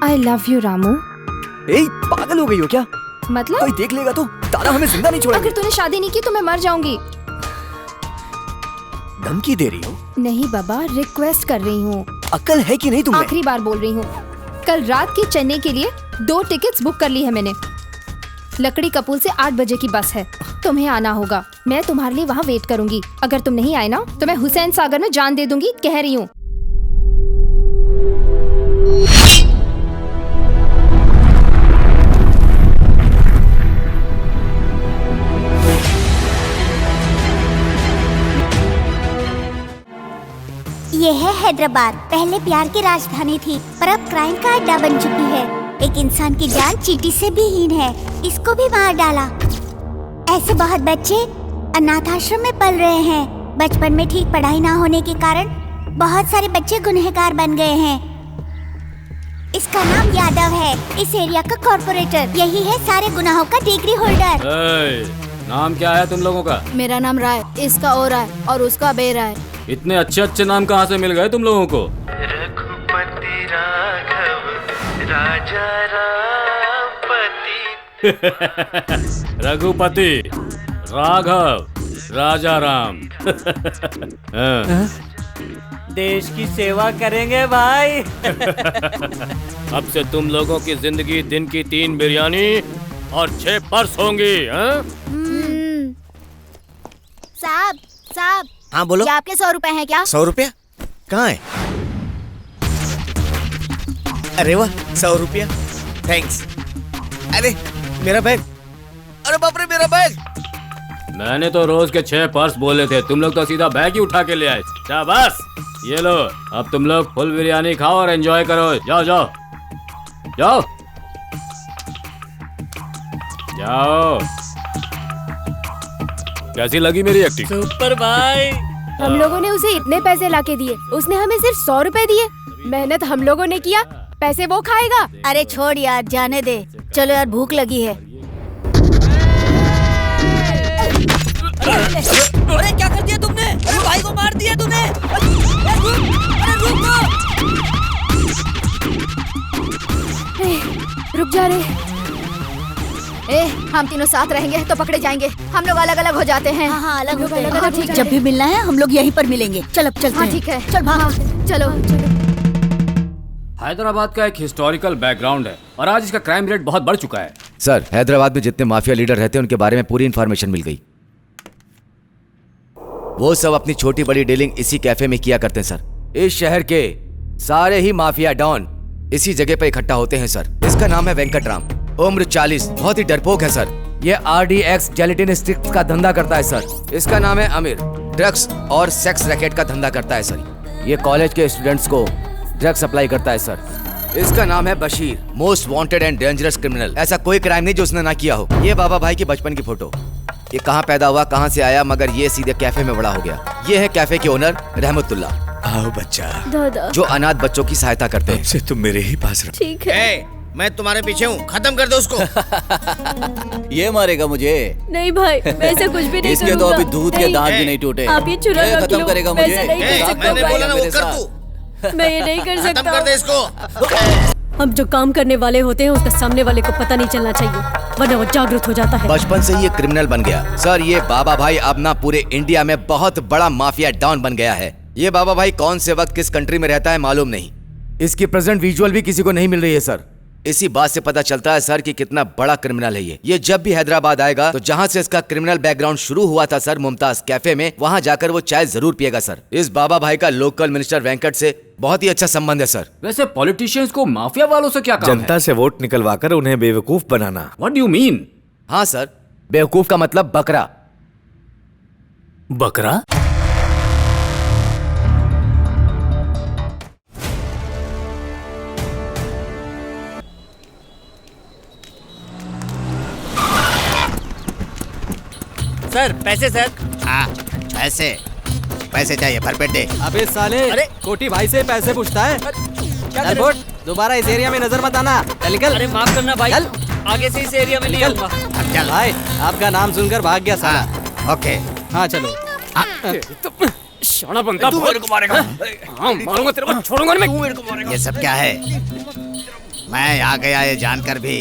I love you Ramu. ए, पागल हो गई हो क्या? मतलब? कोई देख लेगा तो दादा हमें जिंदा नहीं छोड़ेंगे। अगर तूने शादी नहीं की तो मैं मर जाऊंगी। धमकी दे रही हो? नहीं बाबा, रिक्वेस्ट कर रही हूँ। अक्ल है कि नहीं तुम्हें? आखिरी बार बोल रही हूँ। कल रात के चेन्नई के लिए 2 टिकट्स बुक कर ली है मैंने। लकड़ी कपूल से 8 बजे की बस है, तुम्हें आना होगा। मैं तुम्हारे लिए वहाँ वेट करूंगी। अगर तुम नहीं आए ना तो मैं हुसैन सागर में जान दे दूंगी, कह रही हूँ। ये है हैदराबाद। पहले प्यार की राजधानी थी, पर अब क्राइम का अड्डा बन चुकी है। एक इंसान की जान चींटी से भी हीन है, इसको भी मार डाला। ऐसे बहुत बच्चे अनाथ आश्रम में पल रहे हैं। बचपन में ठीक पढ़ाई ना होने के कारण बहुत सारे बच्चे गुनहगार बन गए हैं। इसका नाम यादव है, इस एरिया का कॉर्पोरेटर। यही है सारे गुनाहों का डिग्री होल्डर। नाम क्या है तुम लोगों का? मेरा नाम राय, इसका ओ राय और उसका बे राय। इतने अच्छे अच्छे नाम कहाँ से मिल गए तुम लोगों को? रघुपति राघव राजा रामपति। रघुपति राघव राजा राम। देश की सेवा करेंगे भाई। अब से तुम लोगों की जिंदगी दिन की 3 बिरयानी और 6 पर्स होंगी। साहब साहब। हाँ बोलो। ये आपके 100 रुपए हैं क्या? 100 रुपया कहाँ है? अरे वाह, 100 रुपया, थैंक्स। अरे मेरा बैग, अरे बाप रे मेरा बैग। मैंने तो रोज के 6 पर्स बोले थे, तुम लोग तो सीधा बैग ही उठा के ले आए। शाबाश, ये लो, अब तुम लोग फुल बिरयानी खाओ और एंजॉय करो। जाओ जाओ जाओ जाओ। कैसी लगी मेरी एक्टिंग? सुपर भाई। हम लोगों ने उसे इतने पैसे लाके दिए, उसने हमें सिर्फ 100 रुपए दिए। मेहनत हम लोगों ने किया, पैसे वो खाएगा। अरे छोड़ यार, जाने दे। चलो यार, भूख लगी है। अरे क्या कर दिया तुमने? अरे भाई को मार दिया तूने। अरे रुक जा रे। हम तीनों साथ रहेंगे तो पकड़े जाएंगे। हम लोग अलग अलग हो जाते हैं। हाँ, अलग होते हैं। हाँ, ठीक है। जब भी मिलना है हम लोग यहीं पर मिलेंगे। चल अब चलते हैं। हाँ ठीक है, चल भाग। चलो। हैदराबाद का एक हिस्टोरिकल बैकग्राउंड है और आज इसका क्राइम रेट बहुत बढ़ चुका है। सर, हैदराबाद में जितने माफिया लीडर रहते हैं उनके बारे में पूरी इन्फॉर्मेशन मिल गई। वो सब अपनी छोटी बड़ी डीलिंग इसी कैफे में किया करते हैं सर। इस शहर के सारे ही माफिया डॉन इसी जगह पे इकट्ठा होते हैं सर। इसका नाम है वेंकटराम, उम्र 40, बहुत ही डरपोक है सर। ये RDX जेलेटिन स्टिक्स का धंधा करता है सर। इसका नाम है अमीर, ड्रग्स और सेक्स रैकेट का धंधा करता है सर। ये कॉलेज के स्टूडेंट्स को ड्रग्स सप्लाई करता है सर। इसका नाम है Bashir, most wanted and dangerous criminal. ऐसा कोई क्राइम नहीं जो उसने ना किया हो। ये बाबा भाई की बचपन की फोटो। ये कहाँ पैदा हुआ, कहाँ से आया, मगर ये सीधे कैफे में बड़ा हो गया। ये है कैफे के ओनर रहमतुल्ला। आओ बच्चा, दादा, जो अनाथ बच्चों की सहायता करते हैं। से तुम मेरे ही पास रहो। ठीक है। मैं तुम्हारे पीछे हूँ, खत्म कर दो उसको। ये मारेगा मुझे? नहीं भाई, मैं ऐसा कुछ भी नहीं इसके तो अभी दूध के दांत भी नहीं टूटे। आप ये चुरा ये रख खत्म लो। करेगा मैं मुझे। ऐसा नहीं कर सकता मैंने भाई। बोला ना वो मेरे कर साथ। तू। मैं ये नहीं कर खत्म सकता। कर दे इसको। हम जो काम करने वाले होते हैं उसका सामने वाले को पता नहीं चलना चाहिए, वरना वो जागरूक हो जाता है। बचपन से ही ये क्रिमिनल बन गया सर। ये बाबा भाई अब ना पूरे इंडिया में बहुत बड़ा माफिया डॉन बन गया है। ये बाबा भाई कौन से वक्त किस कंट्री में रहता है मालूम नहीं। इसकी प्रेजेंट विजुअल भी किसी को नहीं मिल रही है सर। इसी बात से पता चलता है सर कि कितना बड़ा क्रिमिनल है ये जब भी हैदराबाद आएगा तो जहाँ से इसका क्रिमिनल बैकग्राउंड शुरू हुआ था सर, मुमताज कैफे में, वहाँ जाकर वो चाय जरूर पिएगा सर। इस बाबा भाई का लोकल मिनिस्टर वेंकट से बहुत ही अच्छा संबंध है सर। वैसे पॉलिटिशियंस को माफिया वालों से क्या काम है? जनता से वोट निकलवाकर उन्हें बेवकूफ बनाना। What do you mean? हाँ सर, बेवकूफ का मतलब बकरा। बकरा? सर पैसे सर। हाँ, पैसे पैसे चाहिए, भरपेट दे। अबे साले, अरे! कोटी भाई से पैसे पूछता है। क्या चल बोट, दोबारा इस एरिया में नजर मत आना। चल निकल। अरे माफ करना भाई, चल। आगे से इस एरिया में नहीं निकल। आऊंगा। चल भाई, आपका नाम सुनकर भाग गया साला। हाँ, ओके। हाँ चलो। शाना बनता तू मेरे को मारेगा। हाँ मारूंगा तेरे को, छोड़ूंगा नहीं मैं। ये सब क्या है? मैं यहाँ गया ये जानकर भी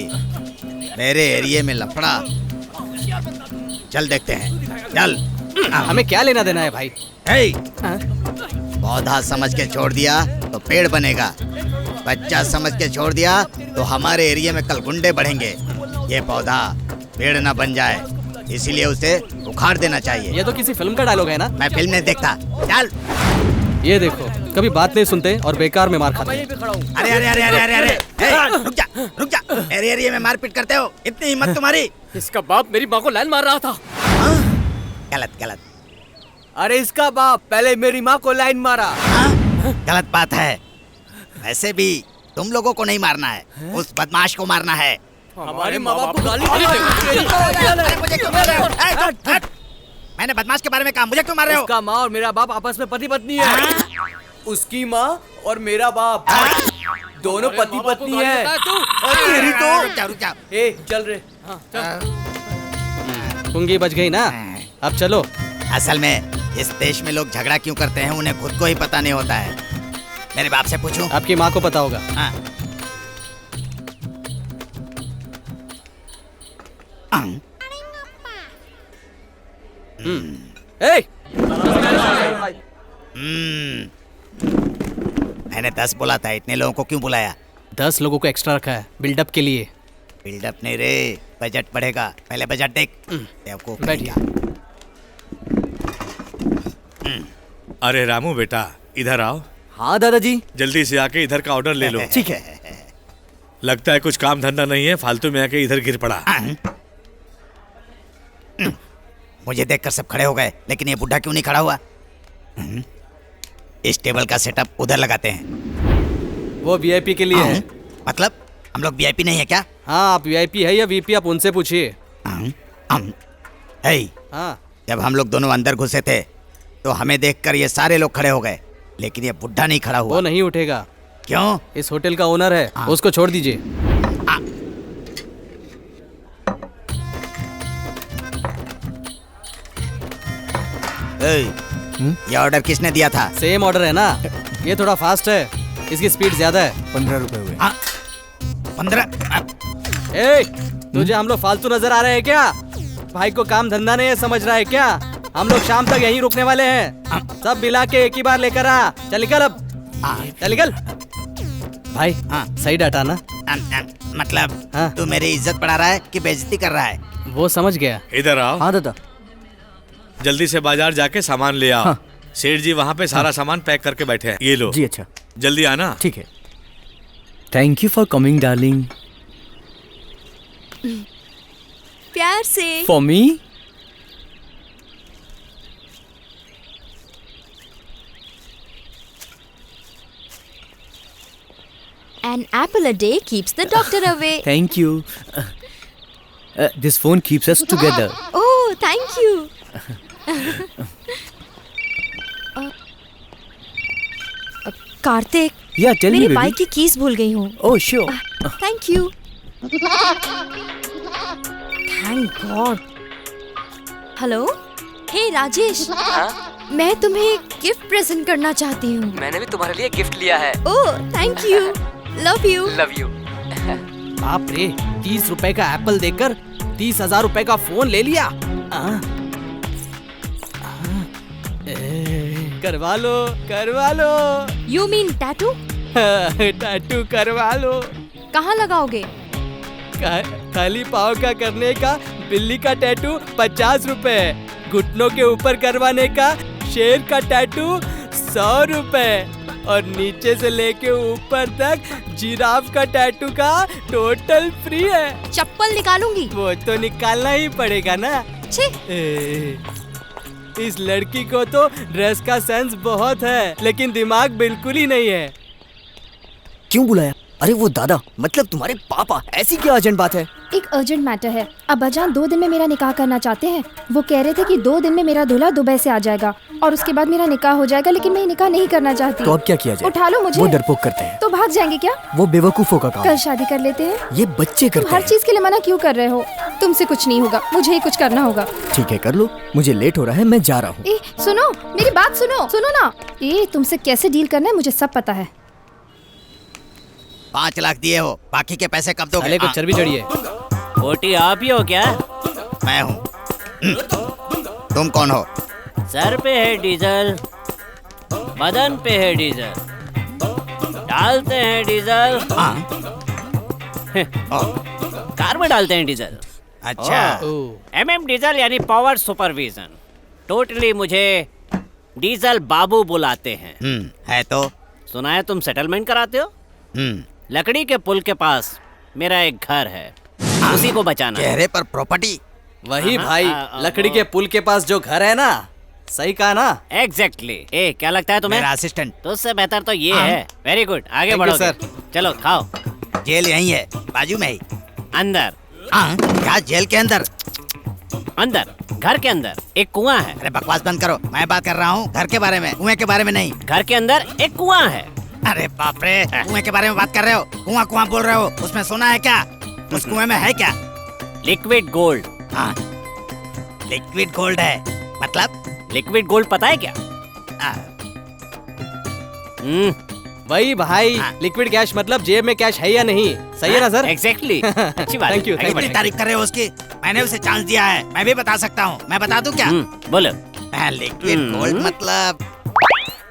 मेरे एरिया में लफड़ा। चल देखते हैं, चल। हमें क्या लेना देना है भाई? हे, पौधा समझ के छोड़ दिया तो पेड़ बनेगा, बच्चा समझ के छोड़ दिया तो हमारे एरिया में कल गुंडे बढ़ेंगे। ये पौधा पेड़ ना बन जाए, इसीलिए उसे उखाड़ देना चाहिए। ये तो किसी फिल्म का डायलॉग है ना? मैं फिल्म नहीं देखता, चल। ये देखो, कभी बात नहीं सुनते और बेकार में मार खाते हैं। अरे अरे अरे अरे अरे अरे हे, रुक जा, मेरे एरिया में मारपीट करते हो, इतनी हिम्मत तुम्हारी? इसका बाप मेरी माँ को लाइन मार रहा था। हाँ? गलत गलत। अरे इसका बाप पहले मेरी माँ को लाइन मारा। हाँ? गलत बात है। वैसे भी तुम लोगों को नहीं मारना है, उस बदमाश को मारना है। हमारे माँ बाप को गाली मुझे क्यों मार रहे हो? हट, हट। मैंने बदमाश के बारे में कहा, मुझे क्यों मार रहे हो? उसका माँ और मेरा बाप आपस में पति पत्नी है। उसकी माँ और मेरा बाप दोनों पति पत्नी है। तेरी तो रुक जाओ, रुक जाओ। ए चल रे। पुंगी बच गई ना? अब चलो। असल में इस देश में लोग झगड़ा क्यों करते हैं उन्हें खुद को ही पता नहीं होता है। मेरे बाप से पूछूं? आपकी माँ को पता होगा। हाँ। ए! मैंने 10 बोला था, इतने लोगों को क्यों बुलाया? 10 लोगों को एक्स्ट्रा रखा है बिल्डअप के लिए। बिल्डअप नहीं रे, बजट बढ़ेगा। पहले बजट देख। बेवकूफ बैठिए। अरे रामू बेटा, इधर आओ। हाँ दादाजी। जल्दी से आके इधर का ऑर्डर ले लो। ठीक है। लगता है कुछ काम धंधा नहीं है, फालतू में आके इधर गिर पड़ा। मुझे देखकर सब खड़े हो गए, लेकिन ये बुढ़ा क्यों नहीं खड़ा हुआ? इस टेबल का सेटअप उधर लगाते हैं। वो वीआईपी के लिए है। मतलब हम लोग वीआईपी नहीं है क्या? हाँ, आप वीआईपी है या वीपी, आप उनसे पूछिए। हाँ, जब हम लोग दोनों अंदर घुसे थे तो हमें देखकर ये सारे लोग खड़े हो गए, लेकिन ये बुढ़ा नहीं खड़ा हुआ। वो नहीं उठेगा। क्यों? इस होटल का ओनर है, उसको छोड़ दीजिए। ये ऑर्डर किसने दिया था? सेम ऑर्डर है ना, ये थोड़ा फास्ट है, इसकी स्पीड ज्यादा है। 15 रुपए हुए। 15? ए, तुझे हम लोग फालतू नजर आ रहे हैं क्या? भाई को काम धंधा नहीं है समझ रहा है क्या? हम लोग शाम तक यहीं रुकने वाले हैं। सब मिला के एक ही बार लेकर आ। चल निकल अब, चल निकल। भाई सही डाटा ना? मतलब तू मेरी इज्जत बढ़ा रहा है कि बेइज्जती कर रहा है? वो समझ गया। इधर आओ। हाँ दादा। जल्दी से बाजार जाके सामान ले आओ। हाँ। सेठ जी वहाँ पे सारा सामान पैक करके बैठे हैं, ये लो। जी अच्छा। जल्दी आना। ठीक है। Thank you for coming darling. प्यार से। For me? An apple a day keeps the doctor away. Thank you. This phone keeps us together. Oh, thank you. Kartik, Yeah, tell me, मेरी baby. बाइक की कीज भूल गई हूँ। Oh, sure. Thank you. Thank God. Hello, hey Rajesh. मैं तुम्हें gift present करना चाहती हूँ। मैंने भी तुम्हारे लिए गिफ्ट लिया है। Oh, thank you. Love you. Love you. बाप रे, 30 रुपए का एप्पल देकर 30,000 रुपए का फोन ले लिया। करवा लो, करवा लो। You mean tattoo? टैटू करवा लो। कहाँ लगाओगे? खाली पाँव का करने का बिल्ली का टैटू 50 रुपए, घुटनों के ऊपर करवाने का शेर का टैटू 100 रुपए, और नीचे से लेके ऊपर तक जिराफ का टैटू का टोटल फ्री है। चप्पल निकालूंगी। वो तो निकालना ही पड़ेगा ना। इस लड़की को तो ड्रेस का सेंस बहुत है, लेकिन दिमाग बिल्कुल ही नहीं है। क्यों बुलाया? अरे वो दादा, मतलब तुम्हारे पापा। ऐसी क्या अर्जेंट बात है? एक अर्जेंट मैटर है। अब्बाजान 2 दिन में मेरा निकाह करना चाहते हैं। वो कह रहे थे कि 2 दिन में मेरा दूल्हा दुबई से आ जाएगा और उसके बाद मेरा निकाह हो जाएगा, लेकिन मैं निकाह नहीं करना चाहती। तो अब क्या किया जाए? उठा लो मुझे। वो डरपोक करते हैं। तो भाग जाएंगे क्या? वो बेवकूफों का काम। कल शादी कर लेते हैं। ये बच्चे करते तुम हर हैं। चीज के लिए मना क्यों कर रहे हो? तुमसे कुछ नहीं होगा, मुझे ही कुछ करना होगा। ठीक है, कर लो। मुझे लेट हो रहा है, मैं जा रहा हूँ। ए, सुनो, मेरी बात सुनो। सुनो ना। तुमसे कैसे डील करना है मुझे सब पता है। 5 लाख दिए हो, बाकी के पैसे कब दोगे? साले को चर्बी चढ़ी है। कोटी आप ही हो क्या? मैं हूँ। तुम कौन हो? सर पे है डीजल, बदन पे है डीजल, डालते हैं डीजल। कार में डालते हैं डीजल। अच्छा। MM डीजल यानी पावर सुपरविजन। टोटली मुझे डीजल बाबू बुलाते हैं। है तो। सुना है तुम सेटलमेंट कराते हो? लकड़ी के पुल के पास मेरा एक घर है, उसी को बचाना। चेहरे पर प्रॉपर्टी। वही भाई, लकड़ी के पुल के पास जो घर है ना, सही कहा ना? एग्जैक्टली। ए क्या लगता है तुम्हें? मेरा असिस्टेंट। तो उससे बेहतर तो ये है। वेरी गुड, आगे बढ़ो सर। चलो खाओ। जेल यहीं है, बाजू में ही। अंदर। क्या जेल के अंदर? अंदर, घर के अंदर एक कुआं है। अरे बकवास बंद करो, मैं बात कर रहा हूँ घर के बारे में, कुएं के बारे में नहीं। घर के अंदर एक कुआं है। अरे बाप रे, कुएं के बारे में बात कर रहे हो? कुआं कुआं बोल रहे हो, उसमें सोना है क्या? उस कुएं में है क्या? Liquid gold. हाँ, लिक्विड गोल्ड है मतलब? लिक्विड गोल्ड पता है क्या? वही भाई, लिक्विड कैश मतलब जेब में कैश है या नहीं, सही है ना सर? एग्जैक्टली। अच्छी बात। Thank you. कितनी तारीफ कर रहे हो उसकी? मैंने उसे चांस दिया है, मैं भी बता सकता हूँ। मैं बता दूँ क्या? बोलो। लिक्विड गोल्ड मतलब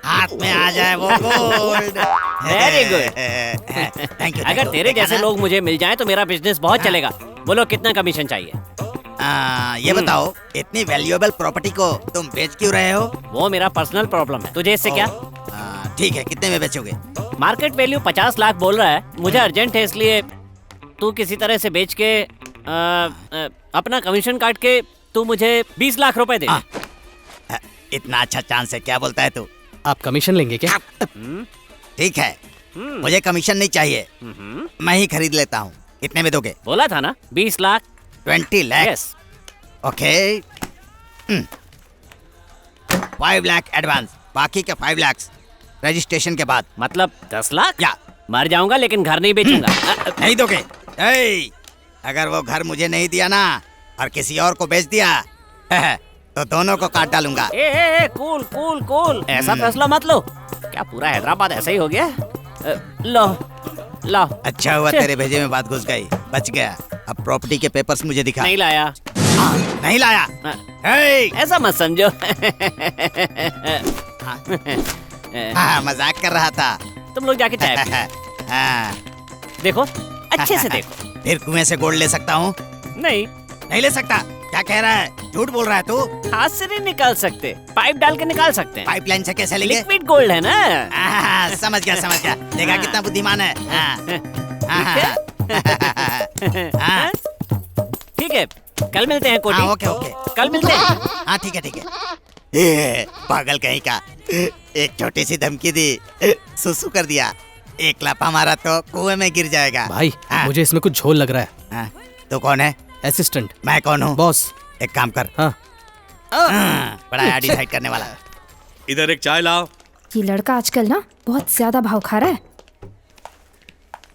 हाथ में आ जाए वो gold. Very good. Thank you. अगर तेरे जैसे लोग मुझे मिल जाएं तो मेरा बिजनेस बहुत चलेगा। बोलो कितना कमीशन चाहिए? ये बताओ, इतनी वैल्यूएबल प्रॉपर्टी को तुम बेच क्यों रहे हो? वो मेरा पर्सनल प्रॉब्लम है, तुझे इससे क्या? ठीक है, कितने में बेचोगे? मार्केट वैल्यू 50 लाख बोल रहा है, मुझे अर्जेंट है, इसलिए तू किसी तरह से बेच के अपना कमीशन काट के तू मुझे 20 लाख रुपए दे। इतना अच्छा चांस है, क्या बोलता है तू? आप कमीशन लेंगे क्या? ठीक है, मुझे कमीशन नहीं चाहिए, मैं ही खरीद लेता हूँ। कितने में दोगे? बोला था ना 20 lakh. 20 lakh? Yes. Okay. 5 lakh advance, बाकी के 5 लाख रजिस्ट्रेशन के बाद। मतलब 10 लाख? या मर जाऊंगा लेकिन घर नहीं बेचूंगा। नहीं दोगे? अगर वो घर मुझे नहीं दिया ना और किसी और को बेच दिया तो दोनों को काट डालूंगा। कूल कूल कूल, ऐसा फैसला मत लो। क्या पूरा हैदराबाद ऐसा ही हो गया? लो लो। अच्छा हुआ तेरे भेजे में बात घुस गई, बच गया। अब प्रॉपर्टी के पेपर्स मुझे दिखा। नहीं लाया। नहीं लाया? ऐसा मत समझो। मजाक कर रहा था। तुम लोग जाके चाय देखो, अच्छे से देखो। फिर कुएं से गोल्ड ले सकता हूँ? नहीं ले सकता। क्या कह रहा है? झूठ बोल रहा है तू। हाथ से नहीं निकाल सकते, पाइप डाल के निकाल सकते हैं। पाइपलाइन से कैसे लेंगे? लिक्विड गोल्ड है ना। समझ गया। देखा कितना बुद्धिमान है। ठीक है, कल मिलते हैं कोटी। ओके। कल मिलते हैं। हाँ ठीक है। पागल कहीं का, एक छोटी सी धमकी दी, सुसु कर दिया। एक लापा मारा तो कुएं में गिर जाएगा। भाई मुझे इसमें कुछ झोल लग रहा है। तो कौन है? असिस्टेंट। मैं कौन हूँ? बॉस। एक काम कर। बड़ा डिसाइड करने वाला। इधर एक चाय लाओ। ये लड़का आजकल ना बहुत ज्यादा भाव खा रहा है।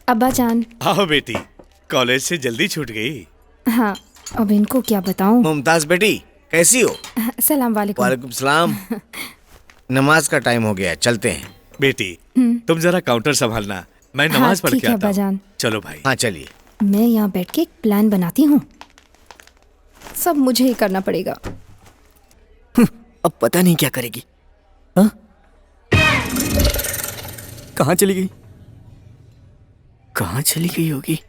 अब्बा जान। आओ बेटी, कॉलेज से जल्दी छूट गई। हाँ, अब इनको क्या बताऊं। मुमताज बेटी, कैसी हो? सलाम वालेकुम। वालेकुम सलाम। नमाज का टाइम हो गया, चलते हैं। बेटी तुम जरा काउंटर संभालना, मैं नमाज पढ़ के आता हूँ। चलो भाई। हाँ चलिए। मैं यहाँ बैठ के एक प्लान बनाती हूँ, सब मुझे ही करना पड़ेगा। अब पता नहीं क्या करेगी। कहाँ चली गई? कहाँ चली गई होगी?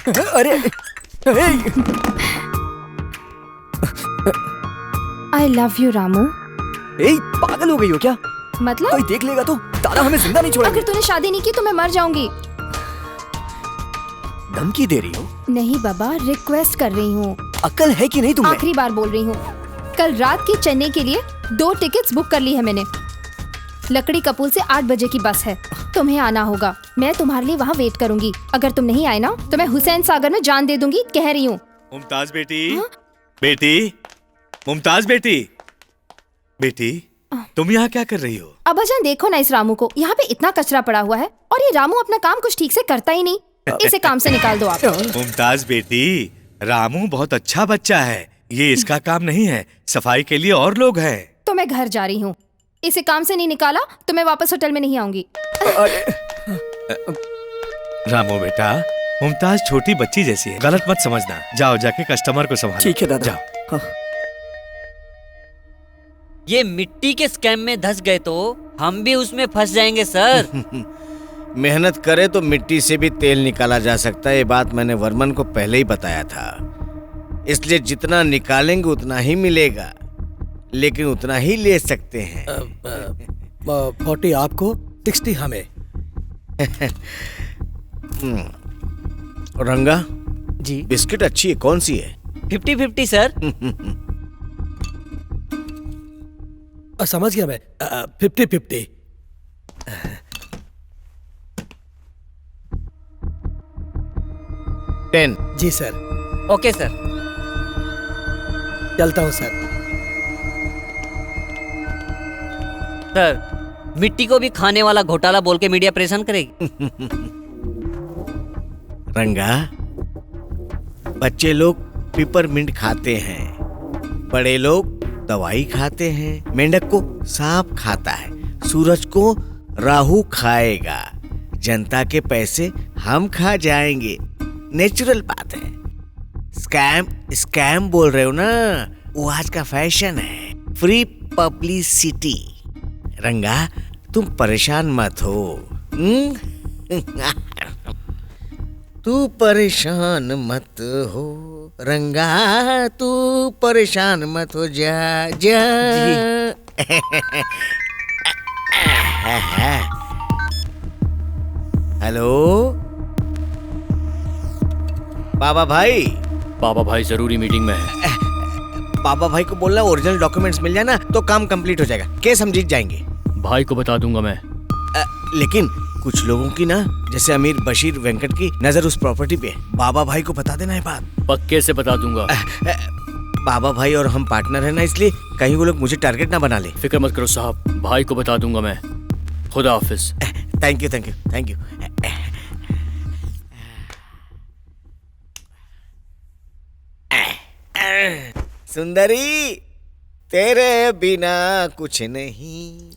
अरे आई लव यू रामू। पागल हो गई हो क्या? मतलब कोई देख लेगा तो दादा हमें जिंदा नहीं छोड़ेगा। अगर तूने शादी नहीं की तो मैं मर जाऊंगी। धमकी दे रही हो? नहीं बाबा, रिक्वेस्ट कर रही हूँ। अक्ल है कि नहीं तुम्हें? आखिरी बार बोल रही हूँ। कल रात की चेन्नई के लिए 2 टिकट्स बुक कर ली है मैंने। लकड़ी का पुल से 8 बजे की बस है, तुम्हें आना होगा। मैं तुम्हारे लिए वहाँ वेट करूंगी। अगर तुम नहीं आए ना तो मैं हुसैन सागर में जान दे दूंगी, कह रही हूँ। मुमताज बेटी, बेटी, मुमताज बेटी, बेटी, तुम यहाँ क्या कर रही हो? अब्बाजान देखो ना इस रामू को, यहाँ पे इतना कचरा पड़ा हुआ है और ये रामू अपना काम कुछ ठीक से करता ही नहीं। इसे काम से निकाल दो आप। मुमताज बेटी, रामू बहुत अच्छा बच्चा है, ये इसका काम नहीं है, सफाई के लिए और लोग हैं। तो मैं घर जा रही हूँ। इसे काम से नहीं निकाला तो मैं वापस होटल में नहीं आऊंगी। रामू बेटा, मुमताज छोटी बच्ची जैसी है, गलत मत समझना। जाओ जाके कस्टमर को संभालो। ठीक है दादा। जाओ। ये मिट्टी के स्कैम में धंस गए तो हम भी उसमें फंस जाएंगे सर। मेहनत करे तो मिट्टी से भी तेल निकाला जा सकता है, ये बात मैंने वर्मन को पहले ही बताया था। इसलिए जितना निकालेंगे उतना ही मिलेगा, लेकिन उतना ही ले सकते हैं। 40 आपको, 60 हमें। रंगा जी। बिस्किट अच्छी है, कौन सी है? 50-50 सर। समझ गया मैं। 50-50। जी सर। Okay sir. चलता हूँ सर। सर, मिट्टी को भी खाने वाला घोटाला बोल के मीडिया परेशान करेगी। रंगा, बच्चे लोग पिपरमिंट खाते हैं, बड़े लोग दवाई खाते हैं, मेंढक को सांप खाता है, सूरज को राहु खाएगा, जनता के पैसे हम खा जाएंगे। नेचुरल बात है। स्कैम बोल रहे हो ना, वो आज का फैशन है। Free publicity. रंगा, तुम परेशान मत हो। तू परेशान मत हो रंगा, तू परेशान मत हो। जा जा। हेलो बाबा भाई। बाबा भाई जरूरी मीटिंग में है। बाबा भाई को बोलना ओरिजिनल डॉक्यूमेंट्स मिल जाए ना तो काम कंप्लीट हो जाएगा, केस हम जीत जाएंगे। भाई को बता दूंगा मैं। लेकिन कुछ लोगों की ना, जैसे अमीर बशीर वेंकट की नजर उस प्रॉपर्टी पे है। बाबा भाई को बता देना है बात। पक्के से बता दूंगा। बाबा भाई और हम पार्टनर है ना, इसलिए कहीं वो लोग मुझे टारगेट ना बना ले। फिक्र मत करो साहब, भाई को बता दूंगा मैं। खुदा हाफिज। Thank you thank you thank you. सुंदरी, तेरे बिना कुछ नहीं।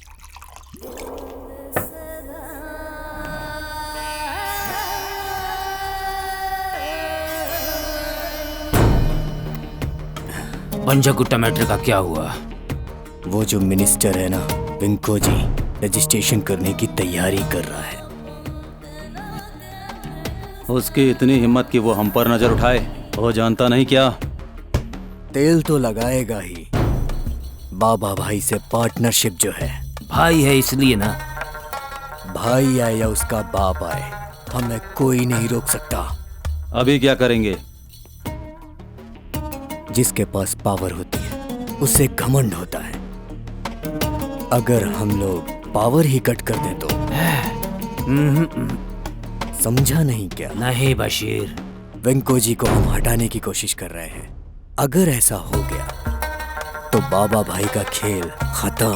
पंजागुट्टा मैटर का क्या हुआ? वो जो मिनिस्टर है ना, विंको जी, रजिस्ट्रेशन करने की तैयारी कर रहा है। उसकी इतनी हिम्मत कि वो हम पर नजर उठाए, वो जानता नहीं क्या? तेल तो लगाएगा ही। बाबा भाई से पार्टनरशिप जो है। भाई है इसलिए ना। भाई आए या उसका बाप आए, हमें कोई नहीं रोक सकता। अभी क्या करेंगे? जिसके पास पावर होती है उसे घमंड होता है। अगर हम लोग पावर ही कट कर दे तो। समझा नहीं क्या? नहीं बशीर। वेंको जी को हम हटाने की कोशिश कर रहे हैं। अगर ऐसा हो गया तो बाबा भाई का खेल खत्म।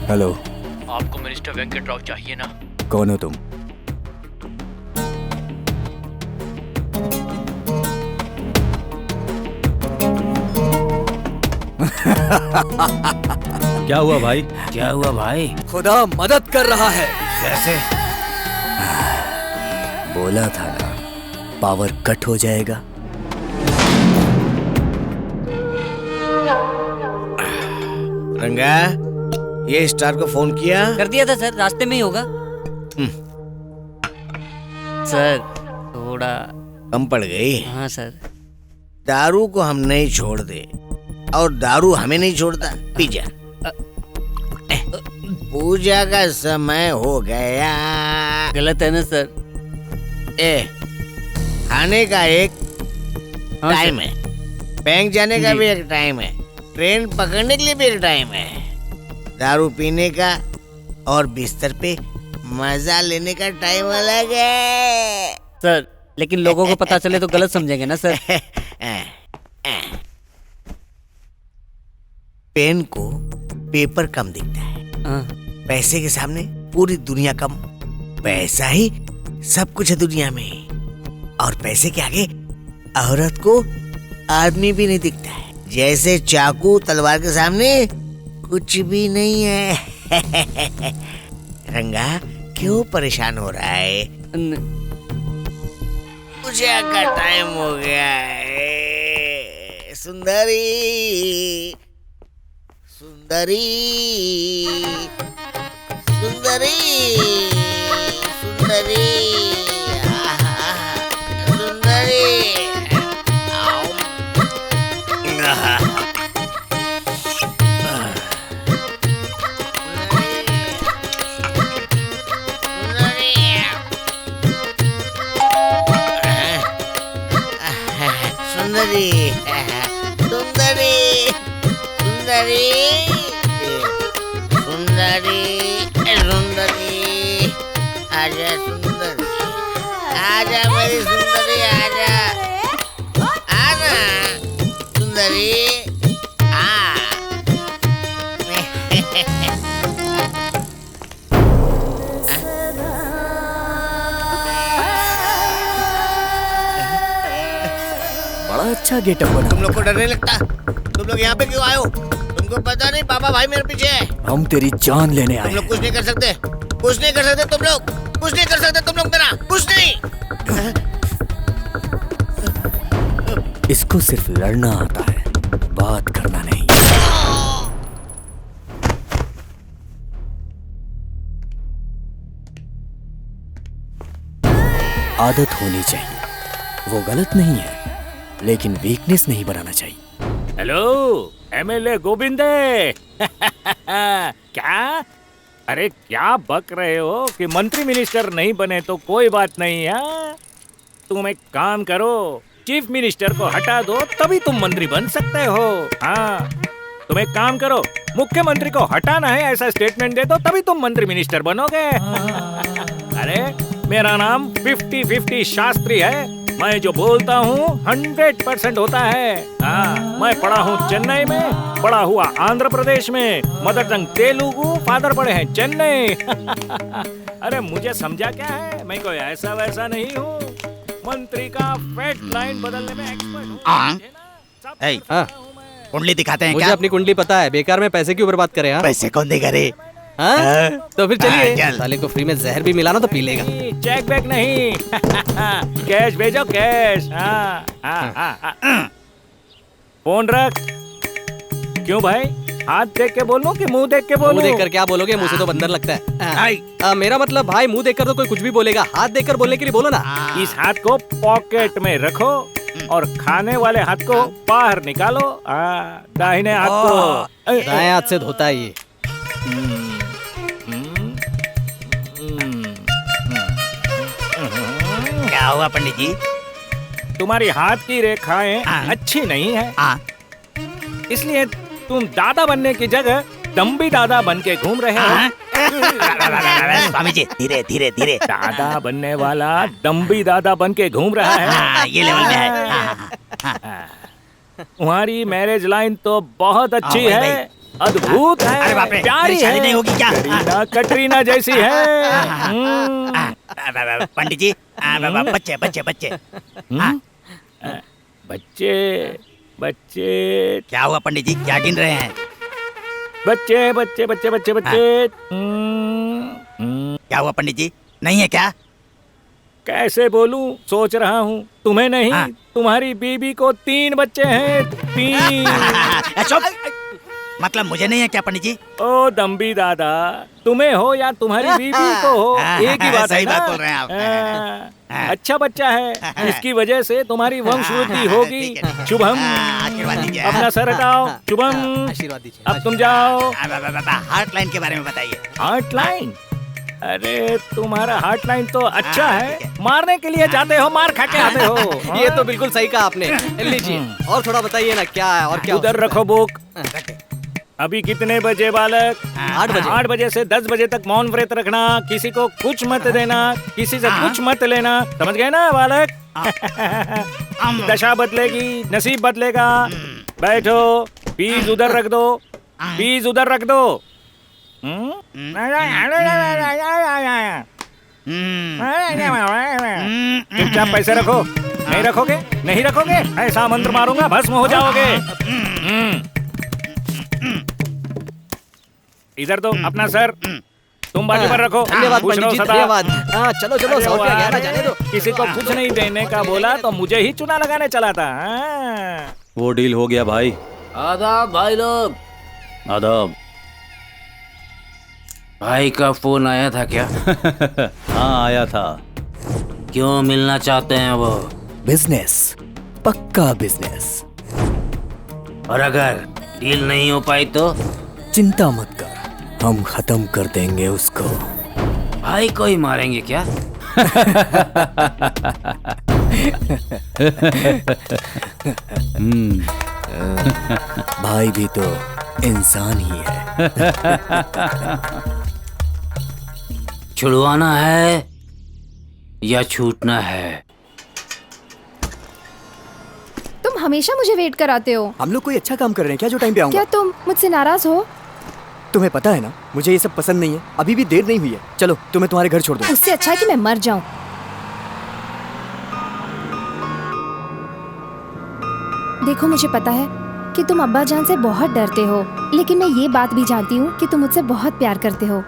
हेलो, आपको मिनिस्टर वेंकट राव चाहिए ना? कौन हो तुम? क्या हुआ भाई? क्या हुआ भाई? खुदा मदद कर रहा है। कैसे? बोला था ना, पावर कट हो जाएगा। रंगा, ये स्टार को फोन किया? कर दिया था सर, रास्ते में ही होगा। सर थोड़ा कम पड़ गई। हाँ सर। दारू को हम नहीं छोड़ दे और दारू हमें नहीं छोड़ता। पी जा। पूजा का समय हो गया। गलत है ना सर? खाने का एक टाइम है, बैंक जाने का भी एक टाइम है, ट्रेन पकड़ने के लिए भी एक टाइम है, दारू पीने का और बिस्तर पे मजा लेने का टाइम अलग है। सर लेकिन लोगों को पता चले तो गलत समझेंगे ना सर? पेन को पेपर कम दिखता है, पैसे के सामने पूरी दुनिया कम। पैसा ही सब कुछ है दुनिया में, और पैसे के आगे औरत को आदमी भी नहीं दिखता है, जैसे चाकू तलवार के सामने कुछ भी नहीं है। रंगा क्यों परेशान हो रहा है? पूजा का टाइम हो गया है। सुंदरी सुंदरी सुंदरी सुंदरी सुंदरी। सुंदरी सुंदरी सुंदरी सुंदरी सुंदरी, आजा सुंदरी, आजा मेरी सुंदरी, आजा आजा सुंदरी। बड़ा अच्छा गेटअप बना। तुम लोग को डर नहीं लगता? तुम लोग यहाँ पे क्यों आए हो? तुमको पता नहीं बाबा भाई मेरे पीछे है। हम तेरी जान लेने आए। तुम लोग कुछ नहीं कर सकते, कुछ नहीं कर सकते, तुम लोग कुछ नहीं कर सकते, तुम लोग मेरा कुछ नहीं। इसको सिर्फ लड़ना आता है, बात करना नहीं। आदत होनी चाहिए, वो गलत नहीं है, लेकिन वीकनेस नहीं बनाना चाहिए। हेलो एमएलए गोविंदे। क्या? अरे क्या बक रहे हो कि मंत्री मिनिस्टर नहीं बने तो कोई बात नहीं है। तुम एक काम करो, चीफ मिनिस्टर को हटा दो, तभी तुम मंत्री बन सकते हो। हाँ, तुम एक काम करो, मुख्यमंत्री को हटाना है ऐसा स्टेटमेंट दे दो, तभी तुम मंत्री मिनिस्टर बनोगे। अरे मेरा नाम 50-50 शास्त्री है, मैं जो बोलता हूँ 100% होता है। हाँ, मैं पढ़ा हूँ चेन्नई में, पढ़ा हुआ आंध्र प्रदेश में, मदर टंग तेलुगु, फादर पढ़े हैं चेन्नई। अरे मुझे समझा क्या है, मैं कोई ऐसा वैसा नहीं हूँ, मंत्री का फैट लाइन बदलने में एक्सपर्ट हूँ। कुंडली दिखाते हैं मुझे क्या? अपनी कुंडली पता है, बेकार में पैसे क्यों बर्बाद करे? पैसे कौन देगा रे? हाँ? तो फिर चलिए, चल। साले को फ्री में जहर भी मिलाना तो पी लेगा। चेक बैक नहीं। कैश भेजो कैश। फोन रख। क्यों भाई, हाथ देख के बोलो कि मुंह देख के बोलो? मुंह देखकर क्या बोलोगे, मुंह से तो बंदर लगता है। मेरा मतलब भाई मुंह देखकर तो कोई कुछ भी बोलेगा, हाथ देखकर बोलने के लिए बोलो ना। इस हाथ को पॉकेट में रखो और खाने वाले हाथ को बाहर निकालो। दाहिने हाथ को दाएं हाथ से धोता है ये। क्या हुआ पंडित जी? तुम्हारी हाथ की रेखाएं अच्छी नहीं है, इसलिए तुम दादा बनने की जगह दम्बी दादा बन के घूम रहे हो। स्वामी जी धीरे धीरे धीरे। दादा बनने वाला दम्बी दादा बन के घूम रहा है। ये लेवल में है। तुम्हारी मैरिज लाइन तो बहुत अच्छी है, अद्भुत है, अरे बाप रे, प्यारी मेरी शादी है, नहीं होगी क्या? कटरीना जैसी है। पंडित जी बच्चे बच्चे बच्चे बच्चे बच्चे क्या हुआ पंडित जी, क्या गिन रहे हैं? बच्चे बच्चे बच्चे बच्चे बच्चे। क्या हुआ पंडित जी, नहीं है क्या? कैसे बोलूं, सोच रहा हूँ। तुम्हें नहीं, तुम्हारी बीबी को 3 बच्चे हैं, 3। मतलब मुझे नहीं है क्या पंडित जी? ओ दम्बी दादा, तुम्हें हो या तुम्हारी बीबी को हो, एक ही बात है। सही बात बोल रहे हैं आप। अच्छा बच्चा है, इसकी वजह से तुम्हारी वंशवृद्धि होगी। शुभम, अपना सर हटाओ। शुभम, आशीर्वाद दीजिए। अब तुम जाओ। हार्ट लाइन के बारे में बताइए। Heart line? अरे तुम्हारा हार्ट लाइन तो अच्छा है, मारने के लिए जाते हो, मार खा के आते हो। ये तो बिल्कुल सही कहा आपने। लीजिए और थोड़ा बताइए ना क्या है और क्या। उधर रखो बुक। अभी कितने बजे बालक? 8 बजे। 8 बजे से 10 बजे तक मौन व्रत रखना, किसी को कुछ मत देना, किसी से कुछ मत लेना, समझ गए ना बालक? दशा बदलेगी, नसीब बदलेगा। बैठो, बीज उधर रख दो, बीज उधर रख दो। चुपचाप पैसे रखो। नहीं रखोगे? नहीं रखोगे? ऐसा मंत्र मारूंगा भस्म हो जाओगे। इधर दो अपना सर, तुम बाजू पर रखो। धन्यवाद खुश रहो पंडित जी, सदा। धन्यवाद। हाँ, चलो चलो, अरे 100 रुपया वाह, गहना जाने दो। किसी को कुछ नहीं देने का बोला तो मुझे ही चुना लगाने चला था। वो डील हो गया भाई। आदाब भाई लोग। आदाब। भाई का फोन आया था क्या? हाँ आया था। क्यों मिलना चाहते हैं वो? बिजनेस, पक्का बिजनेस। और अगर डील नहीं हो पाई तो? चिंता मत कर, हम खत्म कर देंगे उसको। भाई को ही मारेंगे क्या? भाई भी तो इंसान ही है। छुड़वाना है या छूटना है? तुम हमेशा मुझे वेट कराते हो। हम लोग कोई अच्छा काम कर रहे हैं क्या जो टाइम पे आऊंगा? क्या तुम मुझसे नाराज हो? तुम्हें पता है ना, मुझे ये सब पसंद नहीं है। अभी भी देर नहीं हुई है। चलो तुम्हें तुम्हारे घर छोड़ दो। उससे अच्छा है कि मैं मर जाऊं। देखो, मुझे पता है कि तुम अब्बा जान से बहुत डरते हो, लेकिन मैं ये बात भी जानती हूँ कि तुम मुझसे बहुत प्यार करते हो।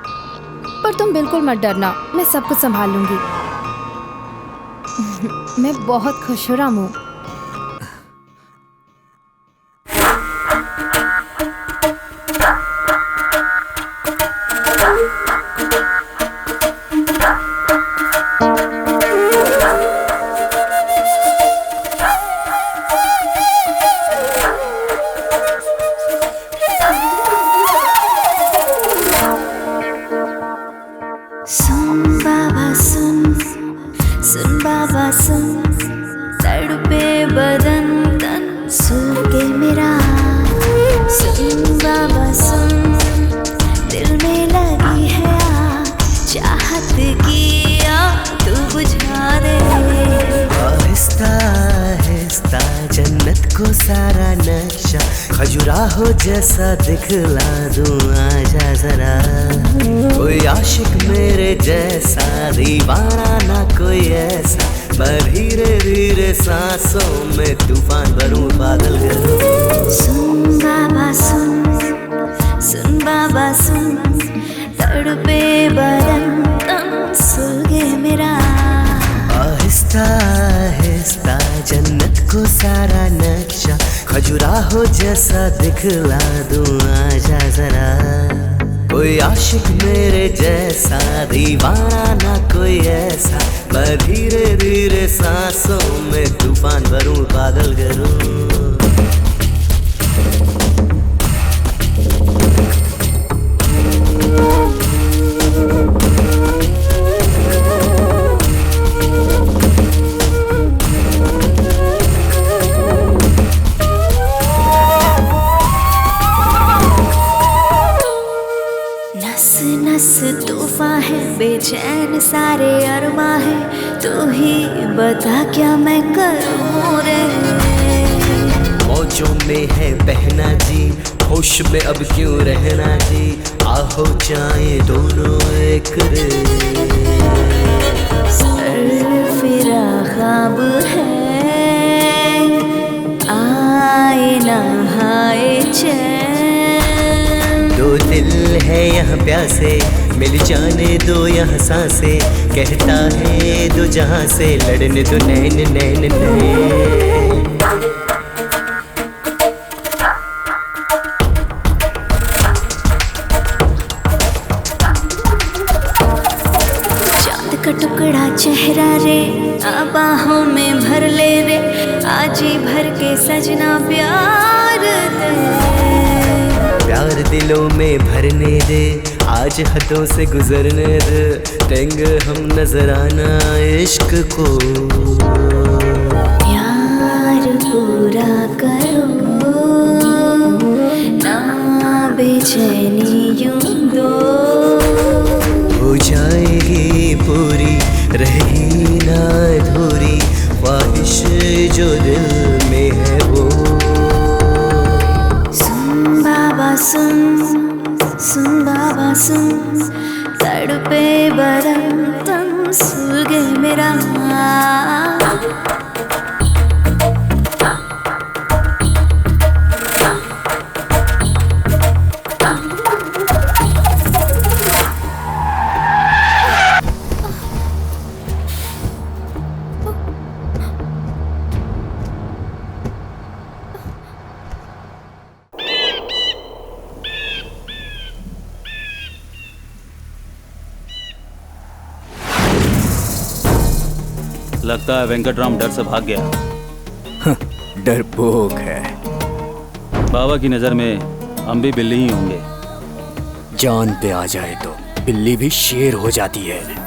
पर तुम बिल्कुल मत डरना, मैं सब कुछ संभाल लूंगी। मैं बहुत खुश हो रामू। सुन बाबा सुन, सुन बाबा सुन, तड़पे बदन तन सूखे मेरा। सुन बाबा सुन, दिल में लगी है आग, चाहत की आग तू बुझा दे। आहिस्ता आहिस्ता जन्नत को सारा नक्शा खजुराहो जैसा दिखला दूं, आजा जरा। कोई आशिक मेरे जैसा, दीवाना ना कोई ऐसा। मैं धीरे धीरे सांसों में तूफान भरूं, बादल करूं। सुन बाबा सुन, सुन बाबा सुन, तड़पे बदन तन सूखे मेरा। आहिस्ता आहिस्ता जन्नत को सारा नक्शा खजुराहो जैसा दिखला दूं, आजा जरा। कोई आशिक मेरे जैसा, दीवाना ना कोई ऐसा। मैं धीरे धीरे सांसों में तूफान भरूं, बादल करूं। नस नस तूफान है, बेचैन सारे अरमा है। तू ही बता क्या मैं करूं रे। मौजों में है बहना जी, होश में अब क्यों रहना जी। आओ जाए दोनों एक रे। फिरा ख्वाब है, आए ना आए चैन। दो दिल है यहाँ प्यासे, मिल जाने दो यहाँ सांसे। कहता है दो जहाँ से, लड़ने दो नैन नैन नैन। चांद का टुकड़ा चेहरा रे, बाहों में भर ले रे। आज ही भर के सजना प्यार दे। प्यार दिलों में भरने दे, आज हदों से गुजरने दे। टेंग हम नजराना इश्क को। प्यार पूरा करो, ना बेचैनी यूं दो। हो जाएगी पूरी, रहेगी ना अधूरी। ख्वाहिश जो दिल में है वो। सुन बाबा सुन, सुन बाबा सुन, तड़पे बदन तन सूखे मेरा। लगता है वेंकटराम डर से भाग गया। डरपोक है। बाबा की नजर में हम भी बिल्ली ही होंगे। जान पे आ जाए तो बिल्ली भी शेर हो जाती है।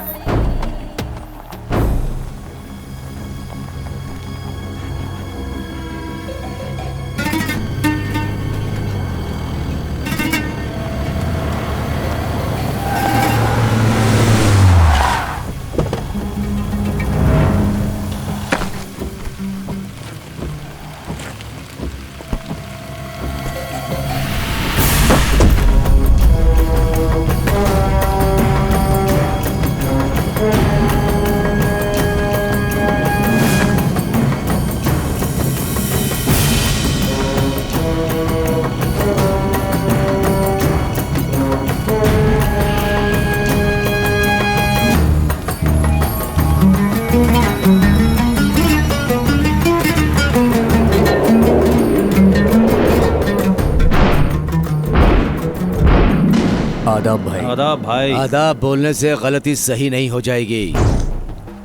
आदाब भाई। आदाब भाई। आदाब बोलने से गलती सही नहीं हो जाएगी।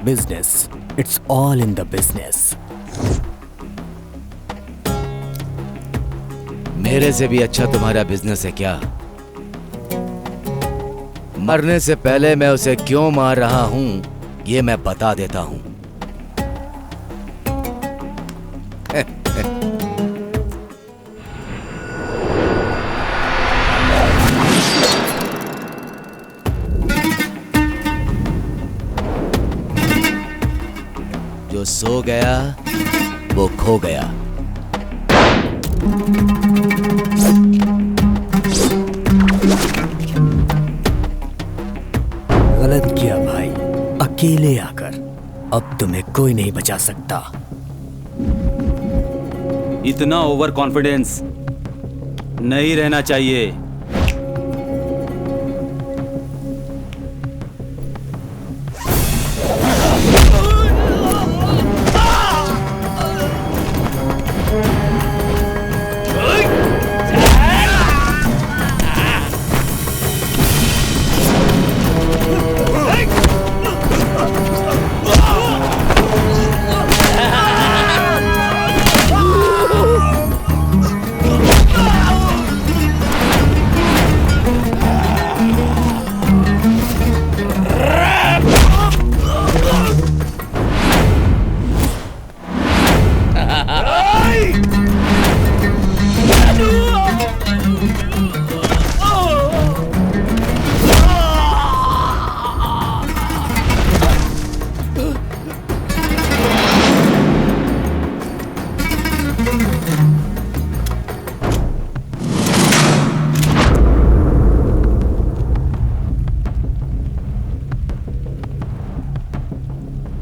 Business, it's all in the business. मेरे से भी अच्छा तुम्हारा बिजनेस है क्या? मरने से पहले मैं उसे क्यों मार रहा हूं ये मैं बता देता हूं। जो सो गया वो खो गया। गलत किया भाई, अकेले आकर। अब तुम्हें कोई नहीं बचा सकता। इतना ओवर कॉन्फिडेंस नहीं रहना चाहिए।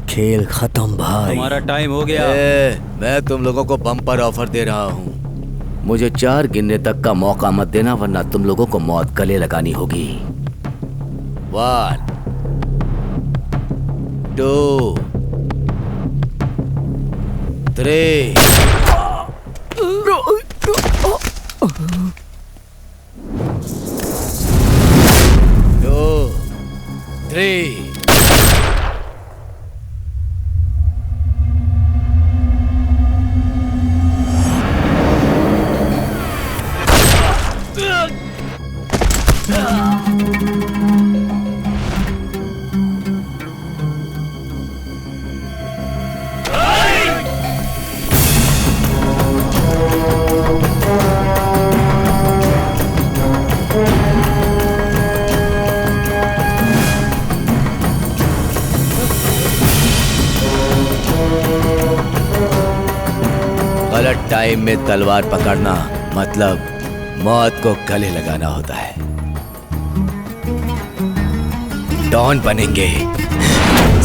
खेल खत्म भाई। हमारा टाइम हो गया। मैं तुम लोगों को बम्पर ऑफर दे रहा हूँ। मुझे 4 गिनने तक का मौका मत देना वरना तुम लोगों को मौत गले लगानी होगी। 1 2 3 2 3 गलत टाइम में तलवार पकड़ना मतलब मौत को गले लगाना होता है। डॉन बनेंगे।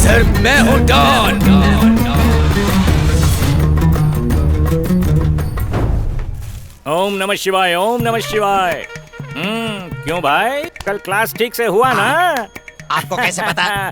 सिर्फ मैं हूं डॉन। ओम नमः शिवाय, ओम नमः शिवाय। क्यों भाई, कल क्लास ठीक से हुआ ना? आपको कैसे पता?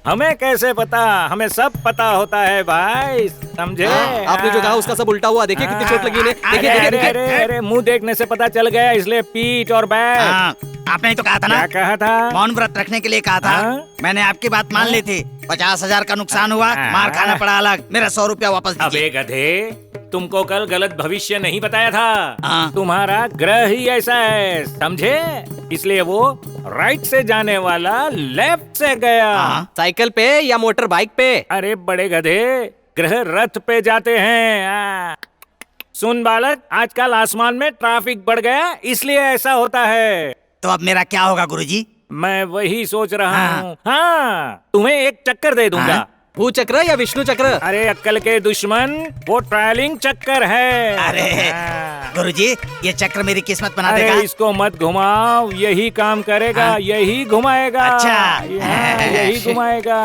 हमें कैसे पता? हमें सब पता होता है भाई, समझे? आपने जो कहा उसका सब उल्टा हुआ। देखिए कितनी चोट लगी इन्हें। देखिए अरे, देखिए अरे, अरे, मुंह देखने से पता चल गया, इसलिए पीठ और बैठ। आपने तो कहा था ना, क्या कहा था? मौन व्रत रखने के लिए कहा था। मैंने आपकी बात मान ली थी 50,000 का नुकसान हुआ, मार खाना पड़ा अलग। मेरा 100 रुपया वापस दीजिए। अबे गधे, तुमको कल गलत भविष्य नहीं बताया था। तुम्हारा ग्रह ही ऐसा है, समझे? इसलिए वो राइट से जाने वाला लेफ्ट से गया। साइकिल पे या मोटर बाइक पे? अरे बड़े गधे, ग्रह रथ पे जाते हैं। सुन बालक, आजकल आसमान में ट्रैफिक बढ़ गया, इसलिए ऐसा होता है। तो अब मेरा क्या होगा गुरुजी? मैं वही सोच रहा हूँ। हाँ, तुम्हें एक चक्कर दे दूंगा। भू चक्र या विष्णु चक्र? अरे अक्कल के दुश्मन, वो ट्रायलिंग चक्कर है। अरे गुरुजी, ये चक्र मेरी किस्मत बना अरे देगा। इसको मत घुमाओ, यही काम करेगा, यही घुमाएगा। अच्छा, यही घुमाएगा।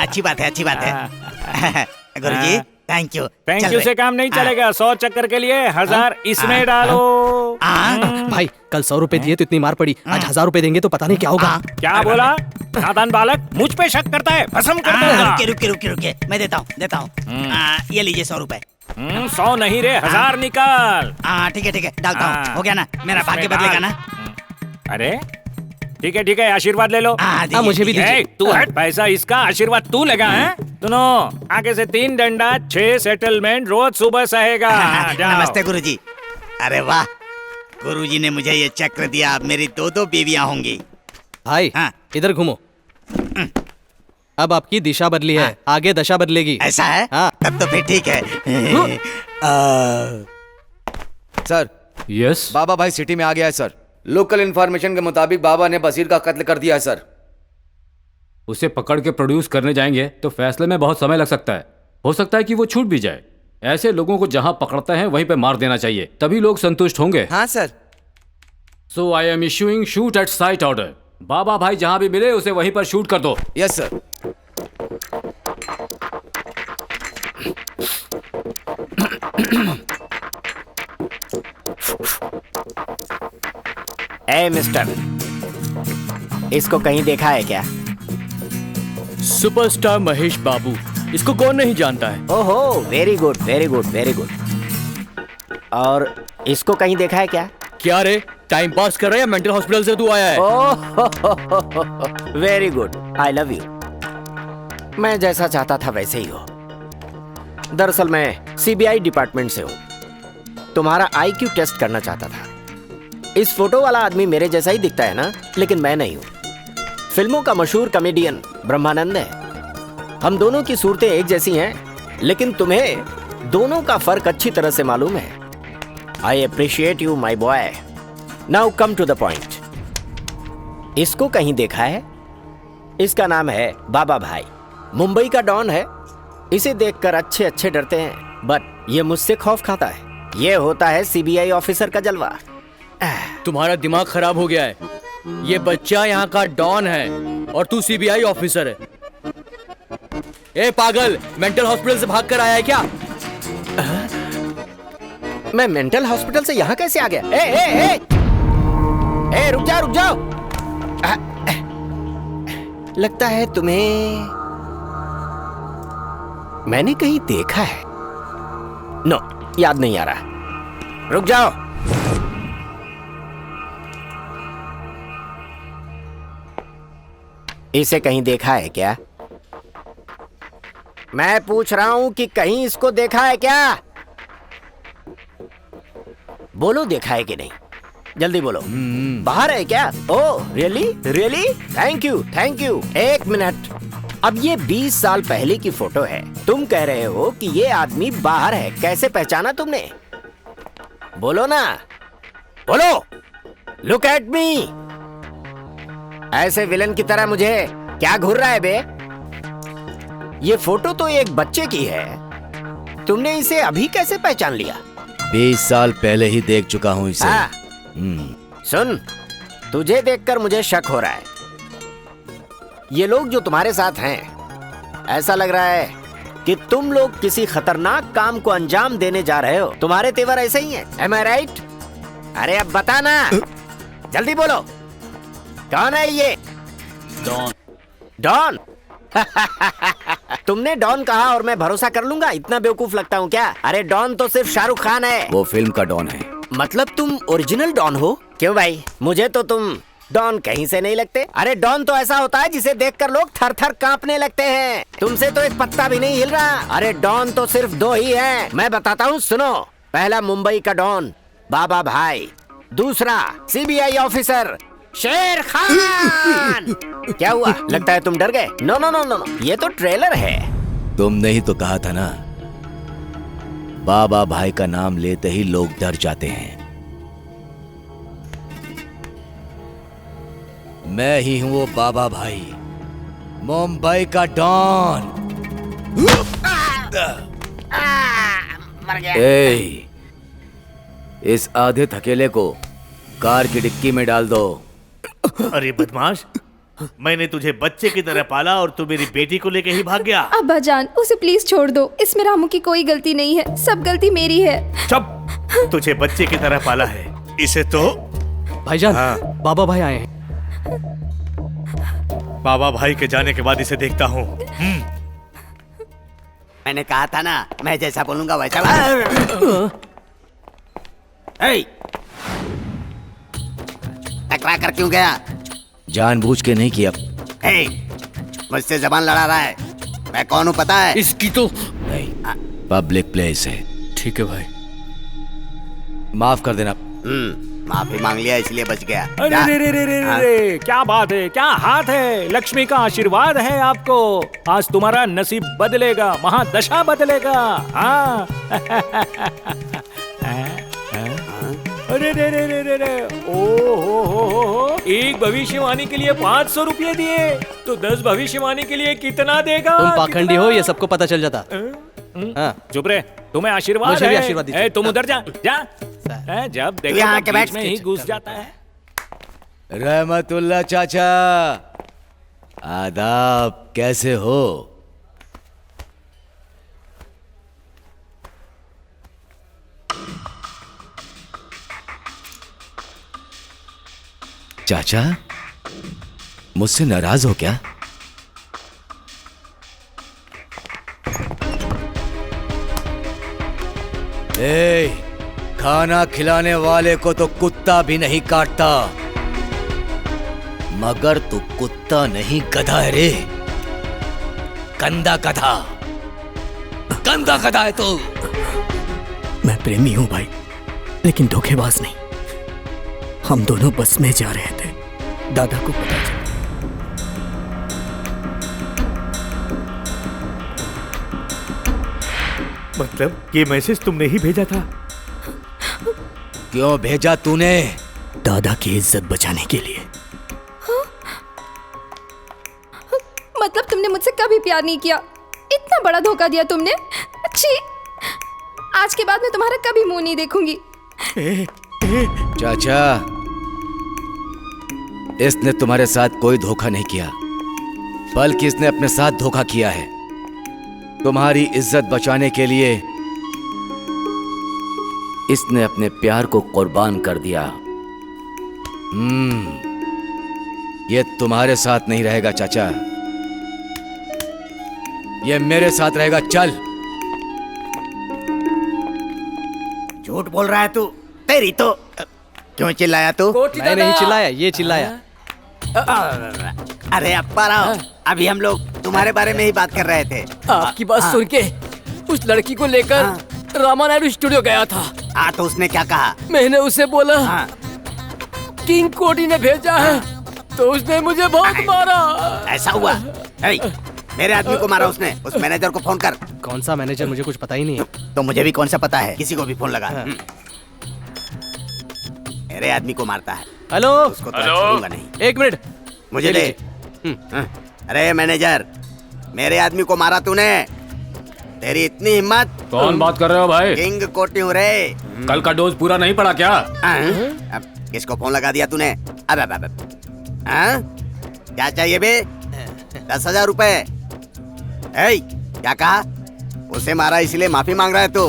अच्छी बात है, अच्छी बात है। गुरुजी, थैंक यू। थैंक यू से काम नहीं चलेगा। 100 चक्कर के लिए 1000 इसमें डालो। भाई कल 100 रुपए दिए तो इतनी मार पड़ी, आज 1000 रुपए देंगे तो पता नहीं क्या होगा। क्या बोला? नादान बालक, मुझ पे शक करता है, भस्म कर दूंगा। रुकिए, मैं देता हूँ। ये लीजिए 100 रुपए। 100 नहीं रे, 1000 निकाल। ठीक है, डालता हूँ। हो गया ना, मेरा भाग्य बदलेगा ना। अरे ठीक है, आशीर्वाद ले लो। मुझे भी दीजिए। तू हट, पैसा इसका, आशीर्वाद तू लेगा है। सुनो, आगे से 3 डंडा 6 सेटलमेंट रोज सुबह सहेगा। नमस्ते गुरुजी। अरे वाह, गुरुजी ने मुझे ये चक्र दिया, अब मेरी 2 बीवियां होंगी। भाई इधर घूमो। अब आपकी दिशा बदली है, आगे दशा बदलेगी। ऐसा है? तब तो फिर ठीक है। सर। यस। बाबा भाई सिटी में आ गया है सर। लोकल इंफॉर्मेशन के मुताबिक बाबा ने बसीर का कत्ल कर दिया है सर। उसे पकड़ के प्रोड्यूस करने जाएंगे तो फैसले में बहुत समय लग सकता है। हो सकता है कि वो छूट भी जाए। ऐसे लोगों को जहां पकड़ते हैं वहीं पे मार देना चाहिए, तभी लोग संतुष्ट होंगे। हाँ sir. So I am issuing shoot at sight order. बाबा भाई जहां भी मिले उसे वहीं पर शूट कर दो। Yes sir. ए मिस्टर, इसको कहीं देखा है क्या? सुपरस्टार महेश बाबू, इसको कौन नहीं जानता है? ओहो, very good very good very good. और इसको कहीं देखा है क्या? क्या रे, टाइम पास कर रहा है या मेंटल हॉस्पिटल से तू आया है? Oh very good, I love you. मैं जैसा चाहता था वैसे ही हो। दरअसल मैं सीबीआई डिपार्टमेंट से हूँ। तुम्हारा आईक्यू टेस्ट करना चाहता था। इस फोटो वाला आदमी मेरे जैसा ही दिखता है ना, लेकिन मैं नहीं हूँ। फिल्मों का मशहूर कॉमेडियन ब्रह्मानंद है। हम दोनों की सूरतें एक जैसी हैं, लेकिन तुम्हें दोनों का फर्क अच्छी तरह से मालूम है। I appreciate you my boy. Now come to the point. इसको कहीं देखा है? इसका नाम है बाबा भाई, मुंबई का डॉन है। इसे देखकर अच्छे अच्छे डरते हैं, बट ये मुझसे खौफ खाता है। ये होता है सीबीआई ऑफिसर का जलवा। तुम्हारा दिमाग खराब हो गया है। ये बच्चा यहाँ का डॉन है और तू सीबीआई ऑफिसर है। ए पागल, मेंटल हॉस्पिटल से भाग कर आया है क्या? मैं मेंटल हॉस्पिटल से यहाँ कैसे आ गया? ए, रुक जाओ। लगता है तुम्हें मैंने कहीं देखा है। नो, याद नहीं आ रहा। रुक जाओ। इसे कहीं देखा है क्या? मैं पूछ रहा हूं कि कहीं इसको देखा है क्या? बोलो, देखा है कि नहीं? जल्दी बोलो। बाहर है क्या? Oh really? Thank you. एक मिनट। अब ये 20 साल पहले की फोटो है। तुम कह रहे हो कि ये आदमी बाहर है, कैसे पहचाना तुमने? बोलो ना, बोलो। Look at me. ऐसे विलन की तरह मुझे क्या घूर रहा है बे? ये फोटो तो एक बच्चे की है। तुमने इसे अभी कैसे पहचान लिया? 20 साल पहले ही देख चुका हूँ इसे। सुन, तुझे देखकर मुझे शक हो रहा है। ये लोग जो तुम्हारे साथ हैं, ऐसा लग रहा है कि तुम लोग किसी खतरनाक काम को अंजाम देने जा रहे हो। तुम्हारे तेवर ऐसे ही हैं। Am I right? अरे अब बता ना, जल्दी बोलो। कौन है ये? डॉन। तुमने डॉन कहा और मैं भरोसा कर लूंगा? इतना बेवकूफ लगता हूँ क्या? अरे डॉन तो सिर्फ शाहरुख खान है। वो फिल्म का डॉन है। मतलब तुम ओरिजिनल डॉन हो? क्यों भाई, मुझे तो तुम डॉन कहीं से नहीं लगते। अरे डॉन तो ऐसा होता है जिसे देखकर लोग थर थर कांपने लगते हैं। तुमसे तो एक पत्ता भी नहीं हिल रहा। अरे डॉन तो सिर्फ 2 ही है, मैं बताता हूँ, सुनो। पहला मुंबई का डॉन बाबा भाई, दूसरा सीबीआई ऑफिसर शेर खान। क्या हुआ, लगता है तुम डर गए? नो नो नो नो, ये तो ट्रेलर है। तुमने ही तो कहा था ना, बाबा भाई का नाम लेते ही लोग डर जाते हैं। मैं ही हूं वो बाबा भाई, मुंबई का डॉन। ए, इस आधे थकेले को कार की डिक्की में डाल दो। अरे बदमाश, मैंने तुझे बच्चे की तरह पाला और तू मेरी बेटी को लेके ही भाग गया। अब्बा जान, उसे प्लीज छोड़ दो। इसमें रामू की कोई गलती नहीं है, सब गलती मेरी है। चुप, तुझे बच्चे की तरह पाला है, इसे तो। भाईजान, बाबा भाई आए हैं। बाबा भाई के जाने के बाद इसे देखता हूँ। मैंने कहा था ना, मैं जैसा बोलूंगा वैसा। टकरा कर क्यों गया? जानबूझ के नहीं किया। मुझसे जबान लड़ा रहा है। मैं कौन हूँ पता है? इसकी तो नहीं, पब्लिक प्लेस है। ठीक है भाई, माफ कर देना। माफी मांग लिया इसलिए बच गया। अरे रे रे रे रे रे, क्या बात है, क्या हाथ है। लक्ष्मी का आशीर्वाद है आपको। आज तुम्हारा नसीब बदलेगा, महादशा बदलेगा। हाँ। अरे रे रे रे रे रे, ओ हो, एक भविष्यवाणी के लिए 500 रुपये दिए तो 10 भविष्यवाणी के लिए कितना देगा? तुम पाखंडी हो, ये सबको पता चल जाता। चुप रहे, तुम्हें आशीर्वाद मुझे भी है। आशीर्वाद दीजिए। तुम उधर जा जा। जब देखो बीच में ही घुस जाता है। रहमतुल्लाह चाचा, आदाब, कैसे हो? चाचा, मुझसे नाराज हो क्या? खाना खिलाने वाले को तो कुत्ता भी नहीं काटता, मगर तू कुत्ता नहीं, गधा है रे। गंदा गधा, गंदा गधा है तू। मैं प्रेमी हूं भाई, लेकिन धोखेबाज नहीं। हम दोनों बस में जा रहे थे, दादा को पता चला। मतलब ये मैसेज तुमने ही भेजा था? क्यों भेजा तूने? दादा की इज्जत बचाने के लिए। मतलब तुमने मुझसे कभी प्यार नहीं किया, इतना बड़ा धोखा दिया तुमने। अच्छी, आज के बाद मैं तुम्हारा कभी मुंह नहीं देखूंगी। चाचा, इसने तुम्हारे साथ कोई धोखा नहीं किया, बल्कि इसने अपने साथ धोखा किया है। तुम्हारी इज्जत बचाने के लिए इसने अपने प्यार को कुर्बान कर दिया। ये तुम्हारे साथ नहीं रहेगा चाचा, ये मेरे साथ रहेगा। चल। झूठ बोल रहा है तू, तेरी तो। क्यों चिल्लाया तू? मैं नहीं चिल्लाया, ये चिल्लाया। अरे अप्पा राव, अभी हम लोग तुम्हारे बारे में ही बात कर रहे थे। आपकी बात सुन के उस लड़की को लेकर रामा नायडू स्टूडियो गया था। तो उसने क्या कहा? मैंने उसे बोला किंग कोटी ने भेजा है, तो उसने मुझे बहुत मारा। ऐसा हुआ? मेरे आदमी को मारा उसने। उस मैनेजर को फोन कर। कौन सा मैनेजर? मुझे कुछ पता ही नहीं है। तो मुझे भी कौन सा पता है, किसी को भी फोन लगा। मेरे आदमी को मारता है। हेलो, उसको तो छोड़ूंगा नहीं। 1 मिनट मुझे दे। अरे मैनेजर, मेरे आदमी को मारा तूने, तेरी इतनी हिम्मत? कौन बात कर रहे हो भाई? किंग कोटी हूँ रे। कल का डोज पूरा नहीं पड़ा क्या? अब किसको फोन लगा दिया तूने? अब क्या चाहिए बे? 10,000 रुपए। क्या कहा? उसे मारा इसलिए माफी मांग रहा है तू?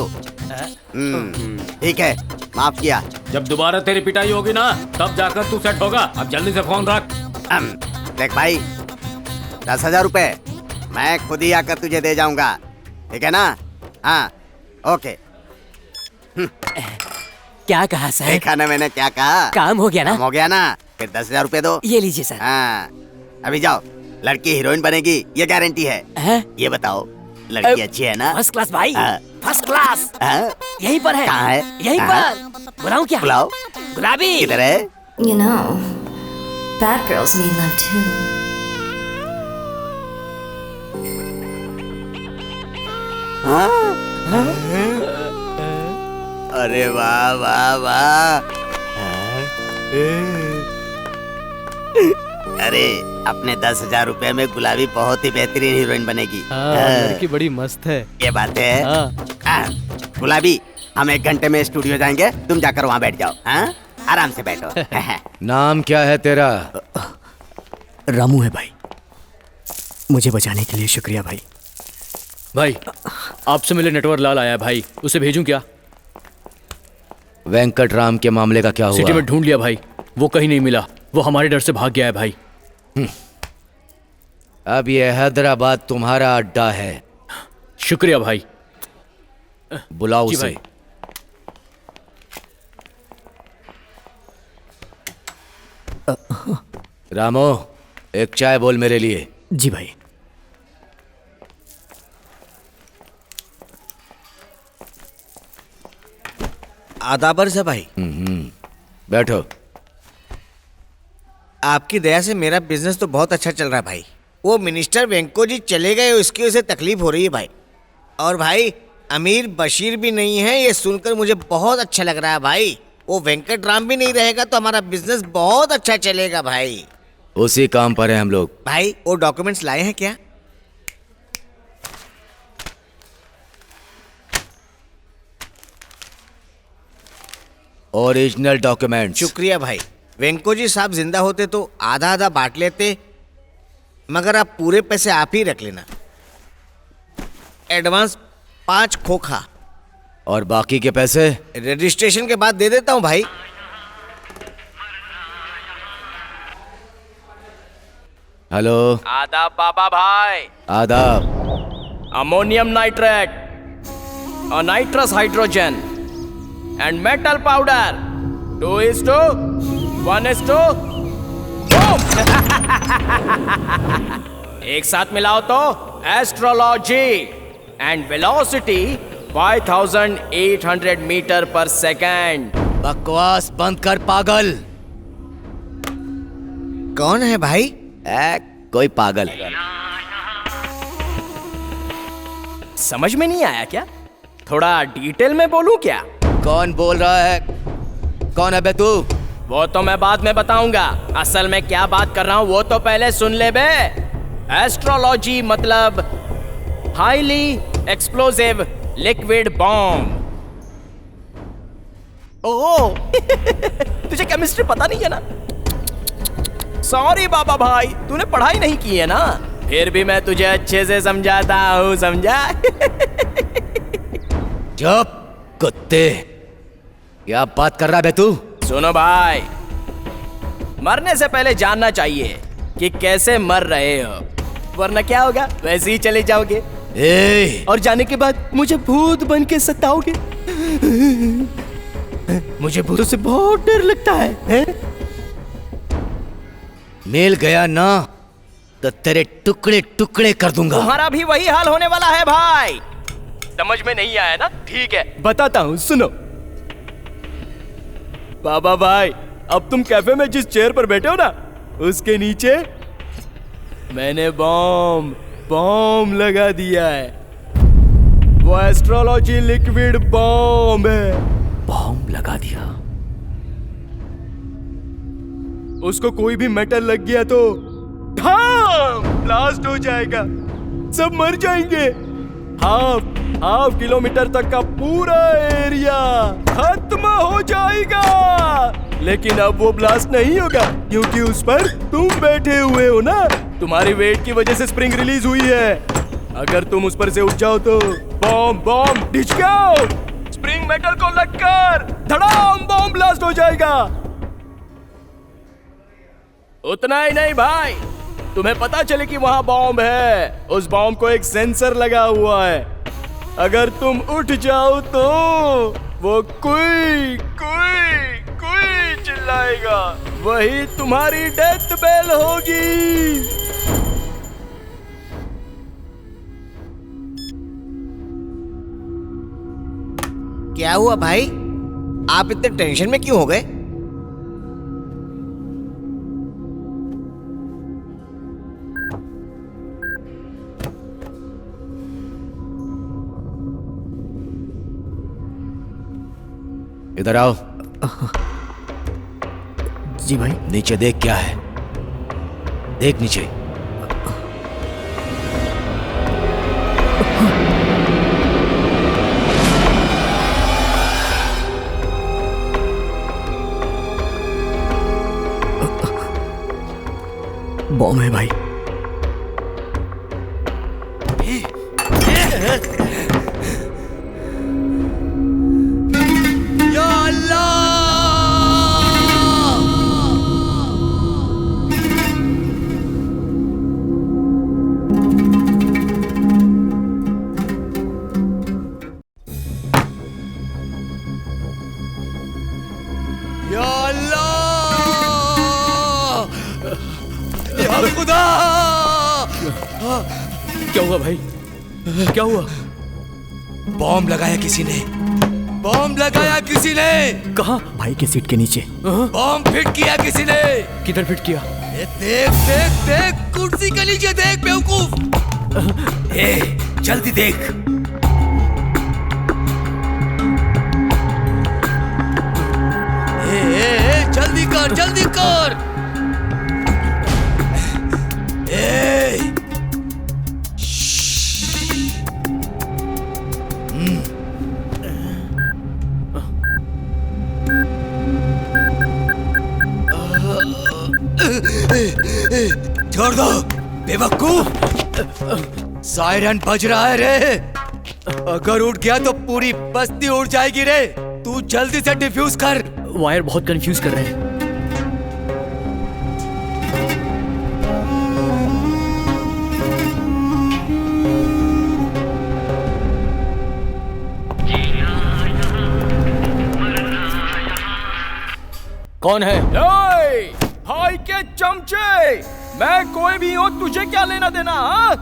ठीक है, माफ किया। जब दोबारा तेरी पिटाई होगी ना, तब जाकर तू सेट होगा। अब जल्दी से फोन रख। देख भाई, 10,000 रुपए मैं खुद ही आकर तुझे दे जाऊंगा, ठीक है ना? हाँ, ओके। क्या कहा सर? देखा ना मैंने क्या कहा? काम हो गया ना? काम हो गया ना? फिर 10,000 रुपए दो। ये लीजिए सर। हाँ, अभी जाओ, लड़की हीरोइन बनेगी, ये गारंटी है। ये बताओ, लड़की अच्छी है ना? फर्स्ट क्लास भाई, फर्स्ट क्लास। यहीं पर है। कहाँ है? यहीं पर। बुलाऊं क्या? बुलाओ। गुलाबी किधर है? You know, bad girls need love too. अरे वाह वाह वाह। अरे अपने 10,000 रुपए में गुलाबी बहुत ही बेहतरीन हीरोइन बनेगी। लड़की बड़ी मस्त है। ये बात है। गुलाबी, हम 1 घंटे में स्टूडियो जाएंगे, तुम जाकर वहाँ बैठ जाओ। आराम से बैठो। नाम क्या है तेरा? रामू है भाई। मुझे बचाने के लिए शुक्रिया भाई। भाई आपसे मिले नेटवर्क लाल आया है भाई, उसे भेजूं क्या? वेंकट राम के मामले का क्या हुआ? सिटी में ढूंढ लिया भाई, वो कहीं नहीं मिला, वो हमारे डर से भाग गया है भाई। अब ये हैदराबाद तुम्हारा अड्डा है। शुक्रिया भाई। बुलाओ उसे। भाई। रामो, एक चाय बोल मेरे लिए। जी भाई। आदाबर से भाई। बैठो। आपकी दया से मेरा बिजनेस तो बहुत अच्छा चल रहा है भाई। वो मिनिस्टर वेंको जी चले गए, उसकी वजह से तकलीफ हो रही है भाई। और भाई अमीर बशीर भी नहीं है, ये सुनकर मुझे बहुत अच्छा लग रहा है भाई। वो वेंकट राम भी नहीं रहेगा तो हमारा बिजनेस बहुत अच्छा चलेगा भाई। उसी काम पर है हम लोग। भाई वो डॉक्यूमेंट्स लाए हैं क्या? Original documents. शुक्रिया भाई। वेंको जी साहब जिंदा होते तो आधा आधा बांट लेते, मगर आप पूरे पैसे आप ही रख लेना। एडवांस 5 खोखा और बाकी के पैसे रजिस्ट्रेशन के बाद दे देता हूं भाई। हेलो। आदाब बाबा भाई। आदाब। अमोनियम नाइट्रेट और nitrous hydrogen and metal powder 2:1:2 एक साथ मिलाओ तो एस्ट्रोलॉजी एंड वेलोसिटी 5800 मीटर पर सेकेंड। बकवास बंद कर पागल। कौन है भाई? कोई पागल। समझ में नहीं आया क्या? थोड़ा डिटेल में बोलूं क्या? कौन बोल रहा है? कौन है बे तू? वो तो मैं बाद में बताऊंगा। असल में क्या बात कर रहा हूँ वो तो पहले सुन ले बे। एस्ट्रोलॉजी मतलब हाईली एक्सप्लोसिव लिक्विड बॉम्ब। ओह तुझे केमिस्ट्री पता नहीं है ना? सॉरी बाबा भाई, तूने पढ़ाई नहीं की है ना? फिर भी मैं तुझे अच्छे से समझाता हूँ, समझा? चुप कुत्ते। क्या बात कर रहा है बे तू? सुनो भाई, मरने से पहले जानना चाहिए कि कैसे मर रहे हो, वरना क्या होगा वैसे ही चले जाओगे। और जाने के बाद मुझे भूत बन के सताओगे। मुझे भूतों से बहुत डर लगता है? मिल गया ना तो तेरे टुकड़े टुकड़े कर दूंगा। तुम्हारा भी वही हाल होने वाला है भाई। समझ में नहीं आया ना? ठीक है बताता हूँ, सुनो। बाबा भाई, अब तुम कैफे में जिस चेयर पर बैठे हो ना, उसके नीचे मैंने बॉम्ब लगा दिया है। वो एस्ट्रोलॉजी लिक्विड बॉम्ब है। बॉम्ब लगा दिया? उसको कोई भी मेटल लग गया तो ब्लास्ट हो जाएगा, सब मर जाएंगे। हाफ किलोमीटर तक का पूरा एरिया खत्म हो जाएगा। लेकिन अब वो ब्लास्ट नहीं होगा क्योंकि उस पर तुम बैठे हुए हो ना। तुम्हारी वेट की वजह से स्प्रिंग रिलीज हुई है। अगर तुम उस पर से उठ जाओ तो बॉम्ब डिच जाओ, स्प्रिंग मेटल को लगकर धड़ाम बॉम्ब ब्लास्ट हो जाएगा। उतना ही नहीं भाई, तुम्हें पता चले कि वहां बॉम्ब है, उस बॉम्ब को एक सेंसर लगा हुआ है। अगर तुम उठ जाओ तो वो कुई चिल्लाएगा। वही तुम्हारी डेथ बेल होगी। क्या हुआ भाई, आप इतने टेंशन में क्यों हो गए? इधर आओ। जी भाई। नीचे देख, क्या है? देख नीचे। बॉम्ब है भाई। या खुदा! क्या हुआ भाई, क्या हुआ? बॉम्ब लगाया किसी ने, बॉम्ब लगाया किसी ने। कहाँ? भाई के सीट के नीचे। बॉम्ब फिट किया किसी ने। किधर फिट किया? देख देख देख, कुर्सी के नीचे देख बेवकूफ। ए, जल्दी देख। जल्दी कर, जल्दी कर। छोड़ दो बेवकूफ। सायरन बज रहा है रे। अगर उठ गया तो पूरी बस्ती उड़ जाएगी रे। तू जल्दी से डिफ्यूज कर। वायर बहुत कंफ्यूज कर रहे हैं। कौन है? भाई के चमचे, मैं कोई भी हूँ, तुझे क्या लेना देना? हाँ,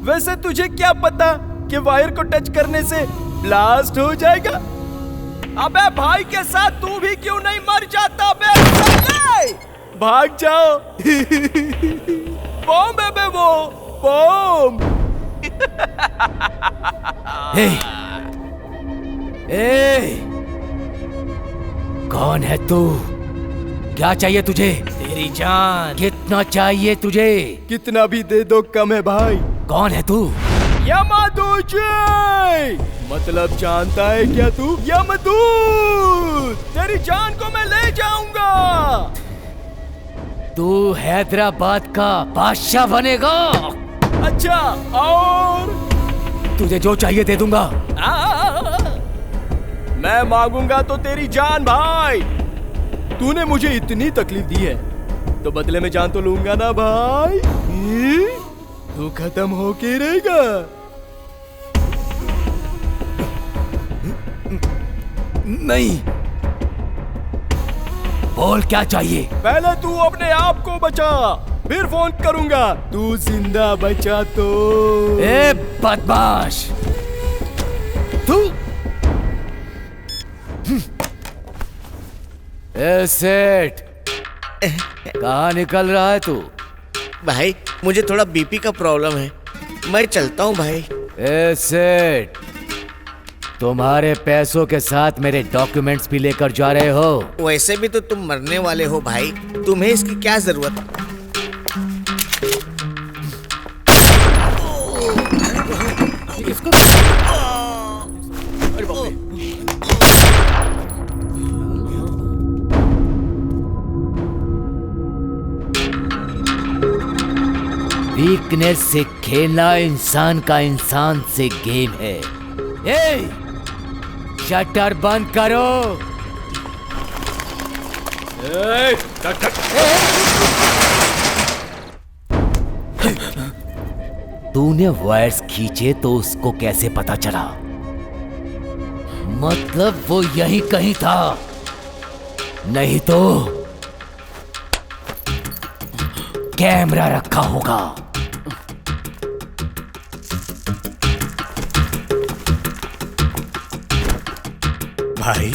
वैसे तुझे क्या पता कि वायर को टच करने से ब्लास्ट हो जाएगा? अबे भाई के साथ तू भी क्यों नहीं मर जाता बे? भाग जाओ। बॉम्ब है बे वो, बॉम्ब। कौन है तू? क्या चाहिए तुझे? तेरी जान। कितना चाहिए तुझे? कितना भी दे दो कम है भाई। कौन है तू? यमदूत। मतलब जानता है क्या तू? यमदूत। तेरी जान को मैं ले जाऊंगा। तू हैदराबाद का बादशाह बनेगा। अच्छा, और? तुझे जो चाहिए दे दूंगा। मैं मांगूंगा तो तेरी जान भाई। तूने मुझे इतनी तकलीफ दी है तो बदले में जान तो लूंगा ना भाई। तू खत्म होके रहेगा। नहीं, बोल क्या चाहिए? पहले तू अपने आप को बचा, फिर फोन करूंगा। तू जिंदा बचा तो। ए बदमाश, तू सेठ, कहाँ निकल रहा है तू? भाई मुझे थोड़ा बीपी का प्रॉब्लम है, मैं चलता हूँ भाई। सेठ, तुम्हारे पैसों के साथ मेरे डॉक्यूमेंट्स भी लेकर जा रहे हो? वैसे भी तो तुम मरने वाले हो भाई, तुम्हें इसकी क्या जरूरत? वीकनेस से खेलना इंसान का इंसान से गेम है। ए, शटर बंद करो। तूने वायर्स खींचे तो उसको कैसे पता चला? मतलब वो यहीं कहीं था, नहीं तो कैमरा रखा होगा। भाई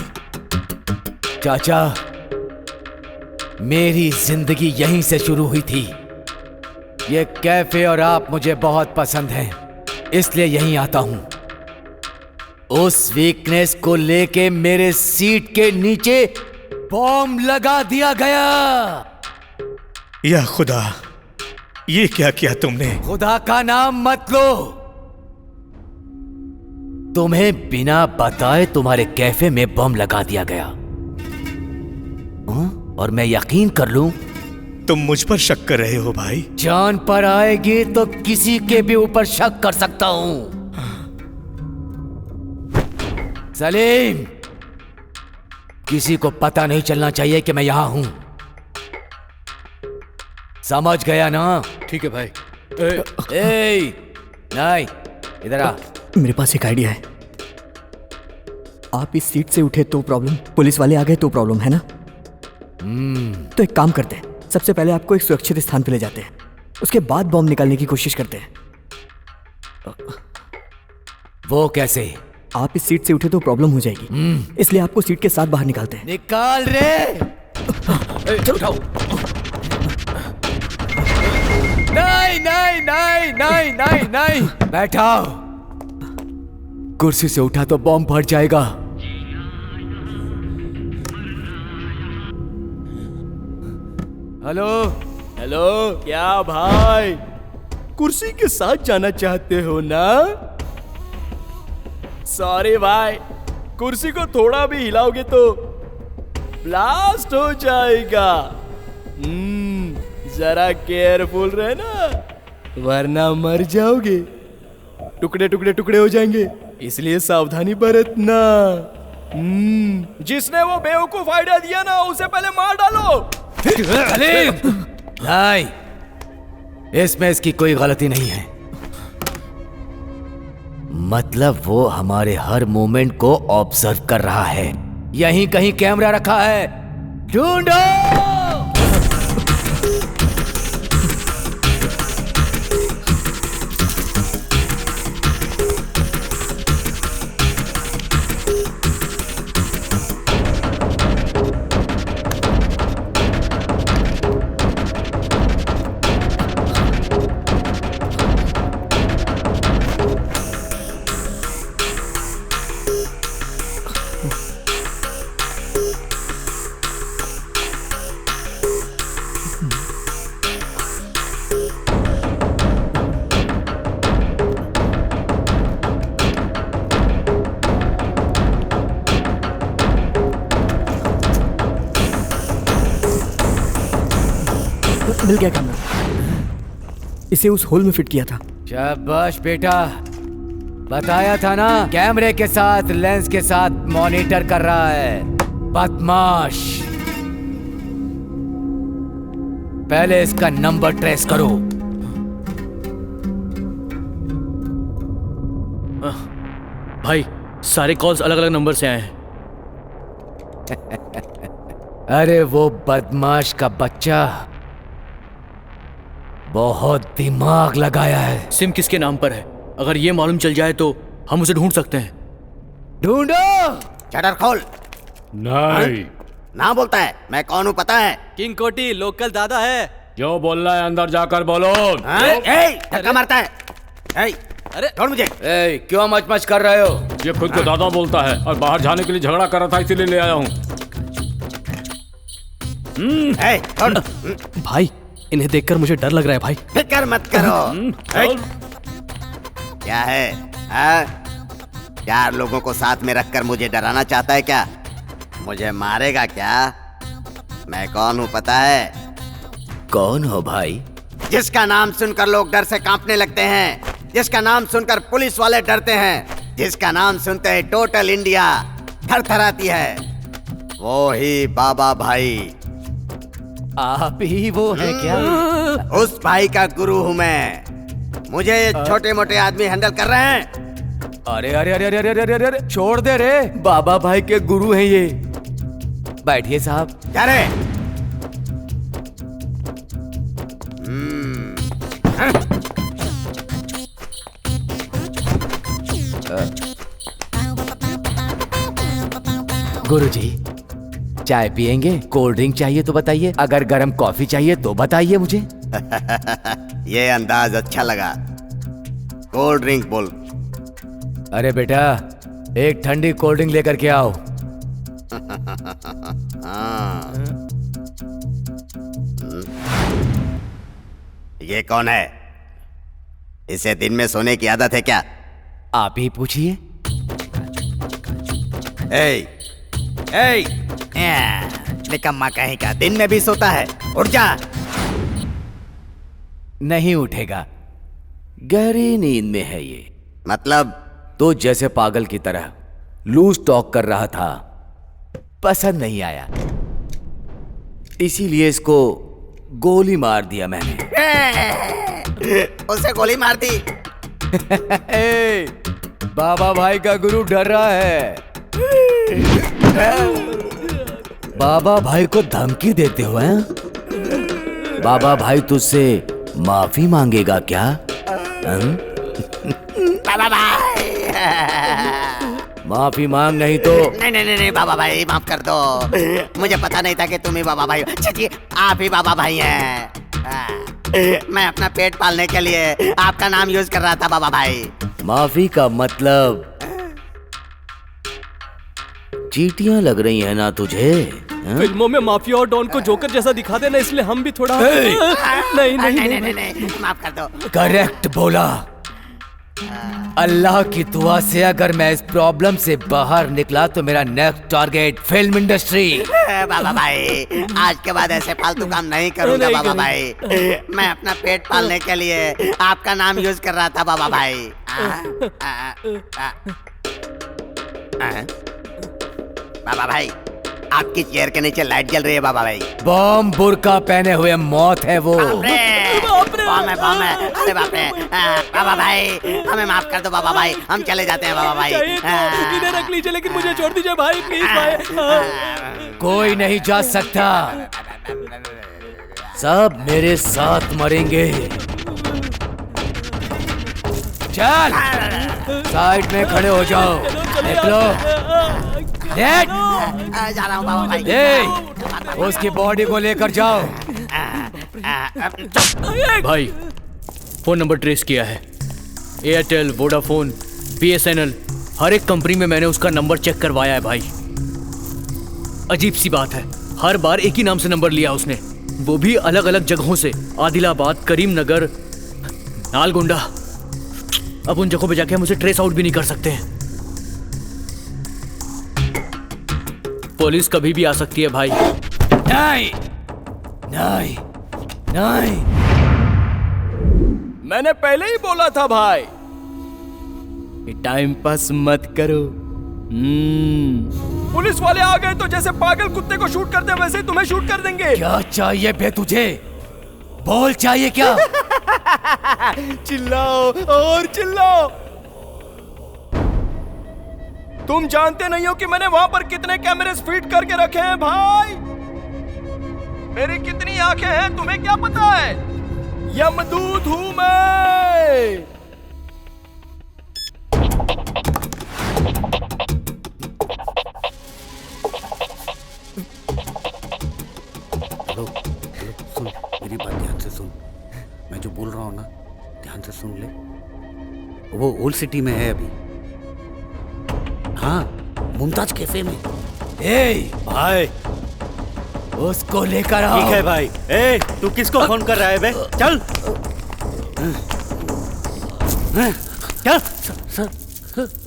चाचा, मेरी जिंदगी यहीं से शुरू हुई थी। ये कैफे और आप मुझे बहुत पसंद हैं, इसलिए यहीं आता हूं। उस वीकनेस को लेके मेरे सीट के नीचे बॉम्ब लगा दिया गया। या खुदा, ये क्या किया तुमने? खुदा का नाम मत लो। तुम्हें बिना बताए तुम्हारे कैफे में बम लगा दिया गया। और मैं यकीन कर लूं? तुम मुझ पर शक कर रहे हो भाई? जान पर आएगी तो किसी के भी ऊपर शक कर सकता हूं। सलीम, किसी को पता नहीं चलना चाहिए कि मैं यहां हूं। समझ गया ना? ठीक है भाई। नहीं, इधर आ। मेरे पास एक आइडिया है। आप इस सीट से उठे तो प्रॉब्लम, पुलिस वाले आ गए तो प्रॉब्लम, है ना? तो एक काम करते हैं, सबसे पहले आपको एक सुरक्षित स्थान पे ले जाते हैं, उसके बाद बॉम्ब निकालने की कोशिश करते हैं। वो कैसे? आप इस सीट से उठे तो प्रॉब्लम हो जाएगी, इसलिए आपको सीट के साथ बाहर निकालते हैं। निकाल रे। उठाओ। नहीं नहीं नहीं नहीं नहीं नहीं, बैठाओ। कुर्सी से उठा तो बॉम्ब फट जाएगा। हेलो हेलो, क्या भाई कुर्सी के साथ जाना चाहते हो ना? सॉरी भाई, कुर्सी को थोड़ा भी हिलाओगे तो ब्लास्ट हो जाएगा। जरा केयरफुल रहना, वरना मर जाओगे। टुकड़े टुकड़े टुकड़े हो जाएंगे, इसलिए सावधानी बरतना। जिसने वो बेवकूफ आइडिया दिया ना, उसे पहले मार डालो। नहीं, इसमें इसकी कोई गलती नहीं है। मतलब वो हमारे हर मूवमेंट को ऑब्जर्व कर रहा है। यहीं कहीं कैमरा रखा है, ढूंढो। मिल गया कैमरा, इसे उस होल में फिट किया था। शाबाश बेटा, बताया था ना, कैमरे के साथ लेंस के साथ मॉनिटर कर रहा है, बदमाश। पहले इसका नंबर ट्रेस करो। भाई, सारे कॉल्स अलग अलग नंबर से आए हैं। अरे वो बदमाश का बच्चा बहुत दिमाग लगाया है। सिम किसके नाम पर है? अगर ये मालूम चल जाए तो हम उसे ढूंढ सकते हैं। ढूंढो। शटर खोल। नहीं। ना बोलता है, मैं कौन हूँ पता है? किंग कोटी लोकल दादा है। जो बोलना है अंदर जाकर बोलो। धक्का मारता है। अरे छोड़ मुझे। क्यों मच कर रहे हो? ये खुद को दादा बोलता है और बाहर जाने के लिए झगड़ा कर रहा था, इसीलिए ले आया हूँ। भाई, इन्हें देखकर मुझे डर लग रहा है भाई। फिक्र मत करो। क्या है? चार लोगों को साथ में रखकर मुझे डराना चाहता है क्या? मुझे मारेगा क्या? मैं कौन हूँ पता है? कौन हो भाई? जिसका नाम सुनकर लोग डर से कांपने लगते हैं, जिसका नाम सुनकर पुलिस वाले डरते हैं, जिसका नाम सुनते ही टोटल इंडिया थरथराती है, वो ही बाबा भाई। आप ही वो है क्या? उस भाई का गुरु हूँ मैं। मुझे छोटे मोटे आदमी हैंडल कर रहे हैं। अरे अरे अरे अरे अरे अरे अरे, छोड़ दे रे, बाबा भाई के गुरु हैं ये। बैठिए साहब। क्या रे? गुरुजी, चाय पियेंगे? कोल्ड ड्रिंक चाहिए तो बताइए, अगर गर्म कॉफी चाहिए तो बताइए मुझे। ये अंदाज अच्छा लगा। कोल्ड ड्रिंक बोल। अरे बेटा, एक ठंडी कोल्ड ड्रिंक लेकर के आओ। ये कौन है? इसे दिन में सोने की आदत है क्या? आप ही पूछिए। निकम्मा कहीं का, दिन में भी सोता है? उठ जा। नहीं उठेगा, गहरी नींद में है ये। मतलब? तो जैसे पागल की तरह लूज टॉक कर रहा था, पसंद नहीं आया, इसीलिए इसको गोली मार दिया मैंने। उसे गोली मार दी? बाबा भाई का गुरु डर रहा है। बाबा भाई को धमकी देते हो हैं? बाबा भाई तुझसे माफी मांगेगा क्या? बाबा भाई माफी मांग, नहीं तो। नहीं बाबा भाई माफ कर दो। मुझे पता नहीं था कि तुम ही बाबा भाई हो। चलिए, आप ही बाबा भाई हैं। मैं अपना पेट पालने के लिए आपका नाम यूज कर रहा था बाबा भाई। माफी का मतलब चीटियां लग रही है ना तुझे? फिल्मों में माफिया और डॉन को जोकर जैसा दिखा देना, इसलिए हम भी थोड़ा नहीं माफ कर दो। करेक्ट बोला। अल्लाह की दुआ से अगर मैं इस प्रॉब्लम से बाहर निकला तो मेरा नेक्स्ट टारगेट फिल्म इंडस्ट्री। बाबा भाई, आज के बाद ऐसे फालतू काम नहीं करूंगा बाबा भाई। मैं अपना पेट पालने के लिए आपका नाम यूज कर रहा था बाबा भाई। बाबा भाई, आपकी चेयर के नीचे लाइट जल रही है बाबा भाई। बॉम्ब बुर्का पहने हुए मौत है वो। बॉम्ब है। अरे बाप रे। बाबा भाई, हमें माफ कर दो बाबा भाई, हम चले जाते हैं बाबा भाई। इन्हें रख लीजिए, लेकिन मुझे छोड़ दीजिए भाई, प्लीज भाई। कोई नहीं जा सकता, सब मेरे साथ मरेंगे। चल, साइड में खड़े हो जाओ। निकलो। जा रहा हूँ बाबा भाई। उसकी बॉडी को लेकर जाओ। भाई, फोन नंबर ट्रेस किया है। एयरटेल, वोडाफोन, BSNL, हर एक कंपनी में मैंने उसका नंबर चेक करवाया है भाई। अजीब सी बात है, हर बार एक ही नाम से नंबर लिया उसने, वो भी अलग अलग जगहों से। आदिलाबाद, करीमनगर, नालगोंडा। अब उन जगहों पे जाके हम उसे ट्रेस आउट भी नहीं कर सकते हैं। पुलिस कभी भी आ सकती है भाई। नहीं, नहीं, नहीं। मैंने पहले ही बोला था भाई, टाइम पास मत करो। पुलिस वाले आ गए तो जैसे पागल कुत्ते को शूट करते हैं वैसे ही तुम्हें शूट कर देंगे। क्या चाहिए बे तुझे? बोल, चाहिए क्या? चिल्लाओ और चिल्लाओ। तुम जानते नहीं हो कि मैंने वहां पर कितने कैमरे फीड करके रखे हैं भाई। मेरी कितनी आंखें हैं तुम्हें क्या पता है? यमदूत हूं मैं। हेलो, सुन मेरी बात ध्यान से सुन। मैं जो बोल रहा हूँ ना, ध्यान से सुन ले। वो ओल्ड सिटी में है अभी। हाँ, मुमताज कैफे में। भाई, उसको लेकर आओ। ठीक है भाई। तू किसको फोन कर रहा है बे? चल चल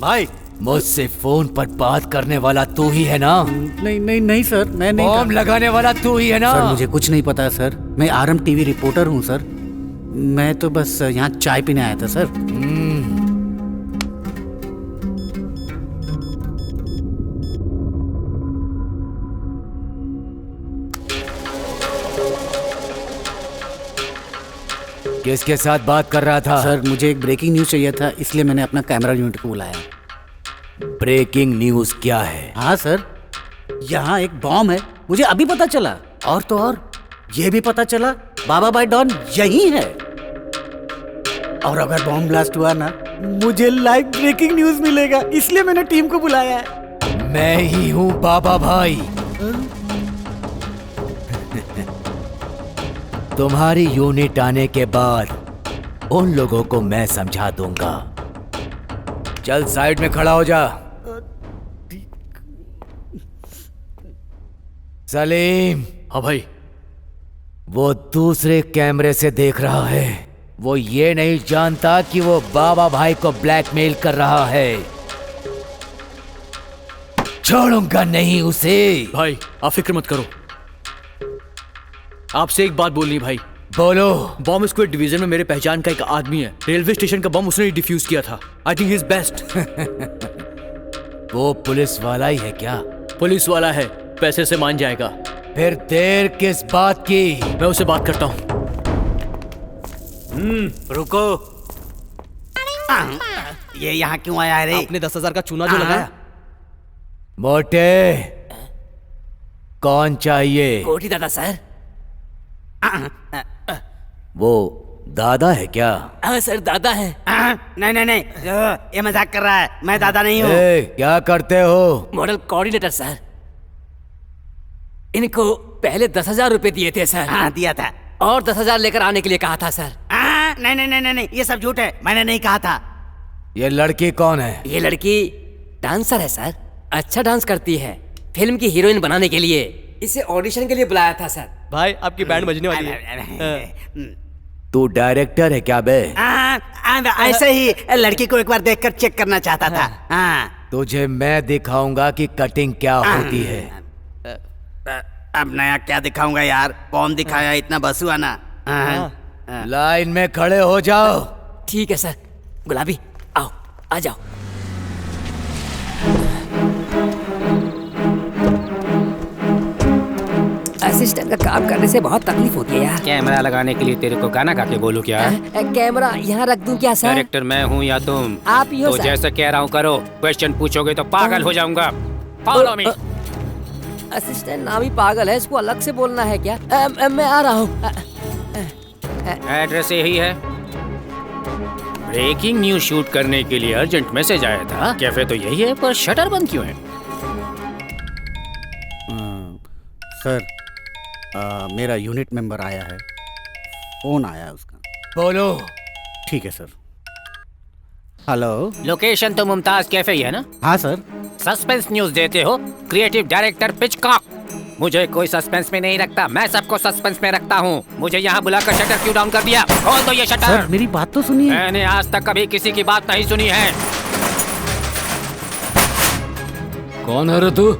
भाई। मुझसे फोन पर बात करने वाला तू ही है ना? नहीं सर, मैं नहीं। बॉम्ब लगाने वाला तू ही है ना? सर, मुझे कुछ नहीं पता सर। मैं RM TV रिपोर्टर हूँ सर। मैं तो बस यहाँ चाय पीने आया था सर। किसके साथ बात कर रहा था? सर, मुझे एक ब्रेकिंग न्यूज चाहिए था, इसलिए मैंने अपना कैमरा यूनिट को बुलाया। ब्रेकिंग न्यूज क्या है? हाँ सर, यहाँ एक बॉम्ब है, मुझे अभी पता चला। और तो और ये भी पता चला बाबा भाई डॉन यही है। और अगर बॉम्ब ब्लास्ट हुआ ना, मुझे लाइव ब्रेकिंग न्यूज मिलेगा, इसलिए मैंने टीम को बुलाया है। मैं ही हूँ बाबा भाई। तुम्हारी यूनिट आने के बाद उन लोगों को मैं समझा दूंगा। चल साइड में खड़ा हो जा। सलीम। हाँ भाई। वो दूसरे कैमरे से देख रहा है। वो ये नहीं जानता कि वो बाबा भाई को ब्लैकमेल कर रहा है। छोड़ूंगा नहीं उसे। भाई आप फिक्र मत करो। आपसे एक बात बोलनी भाई। बोलो। बॉम्ब स्क्वाड डिवीजन में मेरे पहचान का एक आदमी है। रेलवे स्टेशन का बम उसने ही डिफ्यूज किया था। I think he is best. वो पुलिस वाला ही है क्या? पुलिस वाला है, पैसे से मान जाएगा। फिर देर किस बात की? मैं उससे बात करता हूँ। रुको। ये यहाँ क्यों आया है रे? आपने 10,000 का चूना जो लगाया। मोटे, कौन चाहिए? कोठी दादा सर। वो दादा है क्या? हाँ सर दादा है। नहीं नहीं नहीं, ये मजाक कर रहा है। मैं दादा नहीं हूँ। क्या करते हो? Model coordinator sir. इनको पहले 10,000 रुपए दिए थे सर। हाँ दिया था। और 10,000 लेकर आने के लिए कहा था सर। नहीं नहीं नहीं नहीं, ये सब झूठ है। मैंने नहीं कहा था। ये लड़की कौन है? ये लड़की डांसर है सर। अच्छा डांस करती है। फिल्म की हीरोइन बनाने के लिए इसे ऑडिशन के लिए बुलाया था सर। भाई आपकी बैंड बजने वाली है। तू डायरेक्टर है क्या बे? ऐसे ही लड़की को एक बार देखकर चेक करना चाहता था। तुझे मैं दिखाऊंगा कि कटिंग क्या होती है। अब नया क्या दिखाऊंगा यार? कौन दिखाया इतना बसुआ ना। लाइन में खड़े हो जाओ। ठीक है सर। गुलाबी आओ, आ जाओ। असिस्टेंट का काम करने से बहुत तकलीफ होती है यार। कैमरा लगाने के लिए तेरे को गाना गा के बोलूं क्या? कैमरा यहाँ रख दूं क्या सर? डायरेक्टर मैं हूँ या तुम? आप ही हो तो सर। जैसा कह रहा हूँ करो। क्वेश्चन पूछोगे तो पागल हो जाऊंगा। Follow me. असिस्टेंट नाम ही पागल है, इसको अलग से बोलना है क्या? मैं आ रहा हूँ। एड्रेस यही है। ब्रेकिंग न्यूज शूट करने के लिए अर्जेंट मैसेज आया था। कैफे तो यही है, पर शटर बंद क्यों है? सर मेरा यूनिट मेंबर आया है। फोन आया है उसका। बोलो। ठीक है सर। हेलो। लोकेशन तो मुमताज कैफे ही है ना? हाँ सर। सस्पेंस न्यूज देते हो? Creative director Pitchcock. मुझे कोई सस्पेंस में नहीं रखता। मैं सबको सस्पेंस में रखता हूँ। मुझे यहाँ बुलाकर शटर क्यों डाउन कर दिया? खोल दो ये शटर। सर मेरी बात तो सुनिए। मैंने आज तक कभी किसी की बात नहीं सुनी है। कौन है रे तू?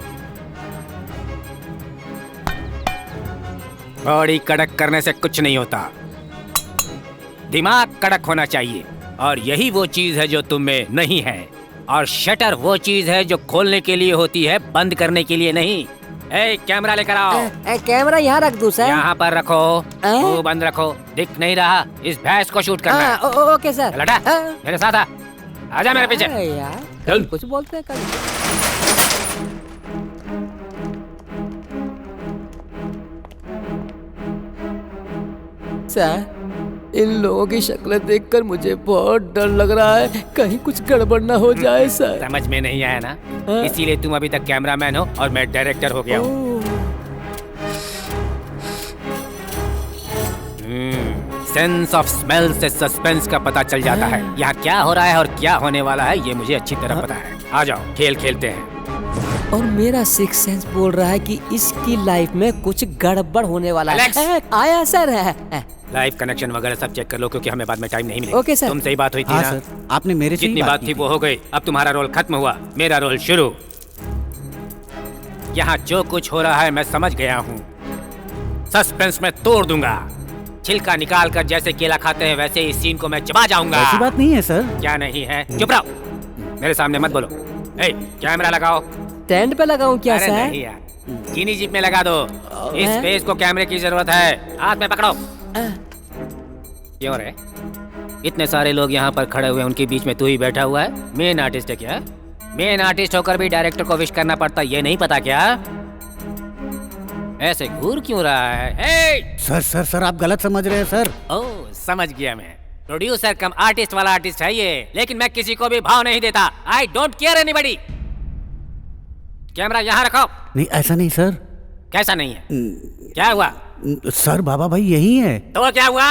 बॉडी कड़क करने से कुछ नहीं होता, दिमाग कड़क होना चाहिए। और यही वो चीज है जो तुम में नहीं है। और शटर वो चीज है जो खोलने के लिए होती है, बंद करने के लिए नहीं। ए, कैमरा लेकर आओ। कैमरा यहाँ रख दूं सर? यहाँ पर रखो। मुंह बंद रखो। दिख नहीं रहा? इस भैंस को शूट करना है। Okay sir. लटा, मेरे साथ आ। आजा मेरे पीछे। यार कल कुछ बोलते हैं कल। सर इन लोगों की शक्लें देखकर मुझे बहुत डर लग रहा है, कहीं कुछ गड़बड़ ना हो जाए सर। समझ में नहीं आया ना? इसीलिए तुम अभी तक कैमरामैन हो और मैं डायरेक्टर हो गया हूँ। सेंस ऑफ स्मेल से सस्पेंस का पता चल जाता है। यहाँ क्या हो रहा है और क्या होने वाला है ये मुझे अच्छी तरह पता है। आ जाओ खेल खेलते हैं। और मेरा सिक्स सेंस बोल रहा है कि इसकी लाइफ में कुछ गड़बड़ होने वाला है। आया सर। लाइव कनेक्शन वगैरह सब चेक कर लो, क्योंकि हमें बाद में टाइम नहीं मिलेगा। Okay sir. तुमसे ही बात हुई थी हाँ ना? सर, आपने मेरे से जितनी बात थी वो हो गई। अब तुम्हारा रोल खत्म हुआ, मेरा रोल शुरू। यहाँ जो कुछ हो रहा है मैं समझ गया हूँ। सस्पेंस में तोड़ दूंगा। छिलका निकाल कर जैसे केला खाते हैं वैसे इस सीन को मैं चबा जाऊंगा। ऐसी बात नहीं है सर। क्या नहीं है? चुप रहो, मेरे सामने मत बोलो। ए, कैमरा लगाओ। स्टैंड पे लगाऊं क्या अरे सर? नहीं यार, चीनी जीप में लगा दो। इस फेस को कैमरे की जरूरत है। हाथ में पकड़ो। क्यों रे? इतने सारे लोग यहाँ पर खड़े हुए, उनके बीच में तू ही बैठा हुआ है। मेन आर्टिस्ट है क्या? मेन आर्टिस्ट होकर भी डायरेक्टर को विश करना पड़ता, ये नहीं पता क्या? ऐसे घूर क्यों रहा है? सर आप गलत समझ रहे हैं सर। ओह समझ गया मैं। प्रोड्यूसर कम आर्टिस्ट वाला आर्टिस्ट है ये, लेकिन मैं किसी को भी भाव नहीं देता। I don't care anybody. Camera यहाँ रखो। नहीं ऐसा नहीं सर। कैसा नहीं है? क्या हुआ? सर बाबा भाई यही है। तो क्या हुआ?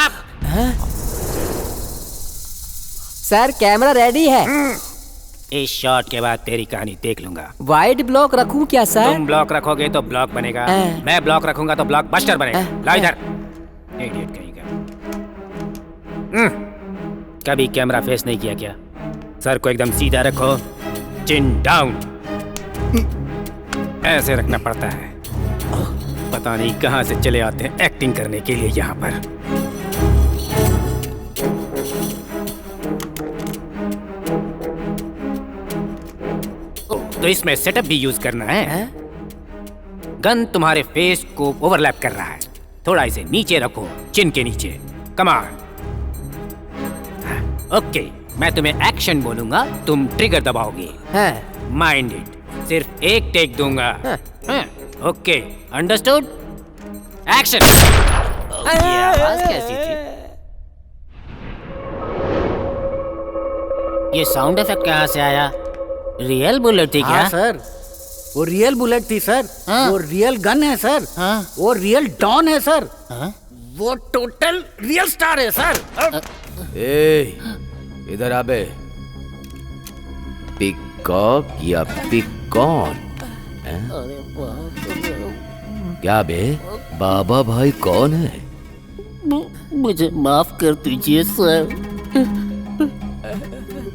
सर कैमरा रेडी है। इस शॉट के बाद तेरी कहानी देख लूंगा। वाइड ब्लॉक रखूं क्या सर? तुम ब्लॉक रखोगे तो ब्लॉक बनेगा, मैं ब्लॉक रखूंगा तो ब्लॉक बस्टर बनेगा। ला इधर। इडियट कहीं का। कभी कैमरा फेस नहीं किया क्या? सर को एकदम सीधा रखो, चिन डाउन। ऐसे रखना पड़ता है। पता नहीं कहां से चले आते हैं एक्टिंग करने के लिए यहाँ पर। तो इसमें सेटअप भी यूज करना है। गन तुम्हारे फेस को ओवरलैप कर रहा है। थोड़ा इसे नीचे रखो, चिन के नीचे। कमान। ओके, मैं तुम्हें एक्शन बोलूंगा, तुम ट्रिगर दबाओगे। Mind it. सिर्फ एक टेक दूंगा। Okay, understood? एक्शन। ये आवाज कैसी थी? ये साउंड इफेक्ट कहाँ से आया? रियल बुलेट थी क्या? हाँ सर, वो रियल बुलेट थी सर। वो रियल गन है सर। वो रियल डॉन है सर। वो टोटल रियल स्टार है सर। ए, इधर आ बे। पिकॉक या पिकॉन? क्या बे, बाबा भाई कौन है? मुझे माफ कर दीजिए सर,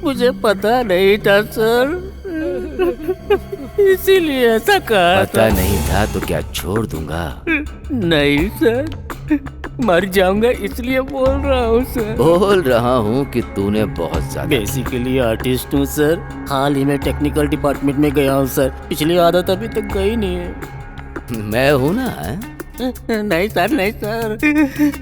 मुझे पता नहीं था सर, इसीलिए ऐसा कहा। पता नहीं था तो क्या छोड़ दूंगा? नहीं सर, मर जाऊंगा इसलिए बोल रहा हूँ सर। बोल रहा हूँ कि तूने बहुत ज्यादा। बेसिकली आर्टिस्ट हूँ सर। हाल ही में टेक्निकल डिपार्टमेंट में गया हूँ सर। पिछली आदत अभी तक गई नहीं है। मैं हूँ ना? नहीं सर, नहीं सर,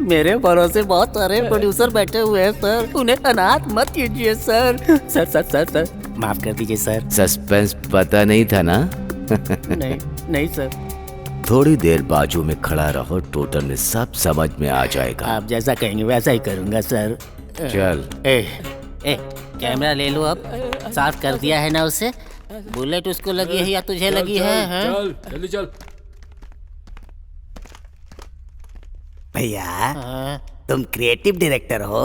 मेरे भरोसे बहुत सारे प्रोड्यूसर बैठे हुए हैं सर, उन्हें अनाथ मत कीजिए sir. Sir sir sir sir माफ कर दीजिए सर। सस्पेंस पता नहीं था ना? नहीं नहीं सर। थोड़ी देर बाजू में खड़ा रहो, टोटल में सब समझ में आ जाएगा। आप जैसा कहेंगे वैसा ही करूंगा सर। चल। कैमरा ले लो अब। साफ कर दिया है ना उसे? बुलेट उसको लगी है या तुझे लगी है? चल जल्दी चल। भैया तुम क्रिएटिव डायरेक्टर हो।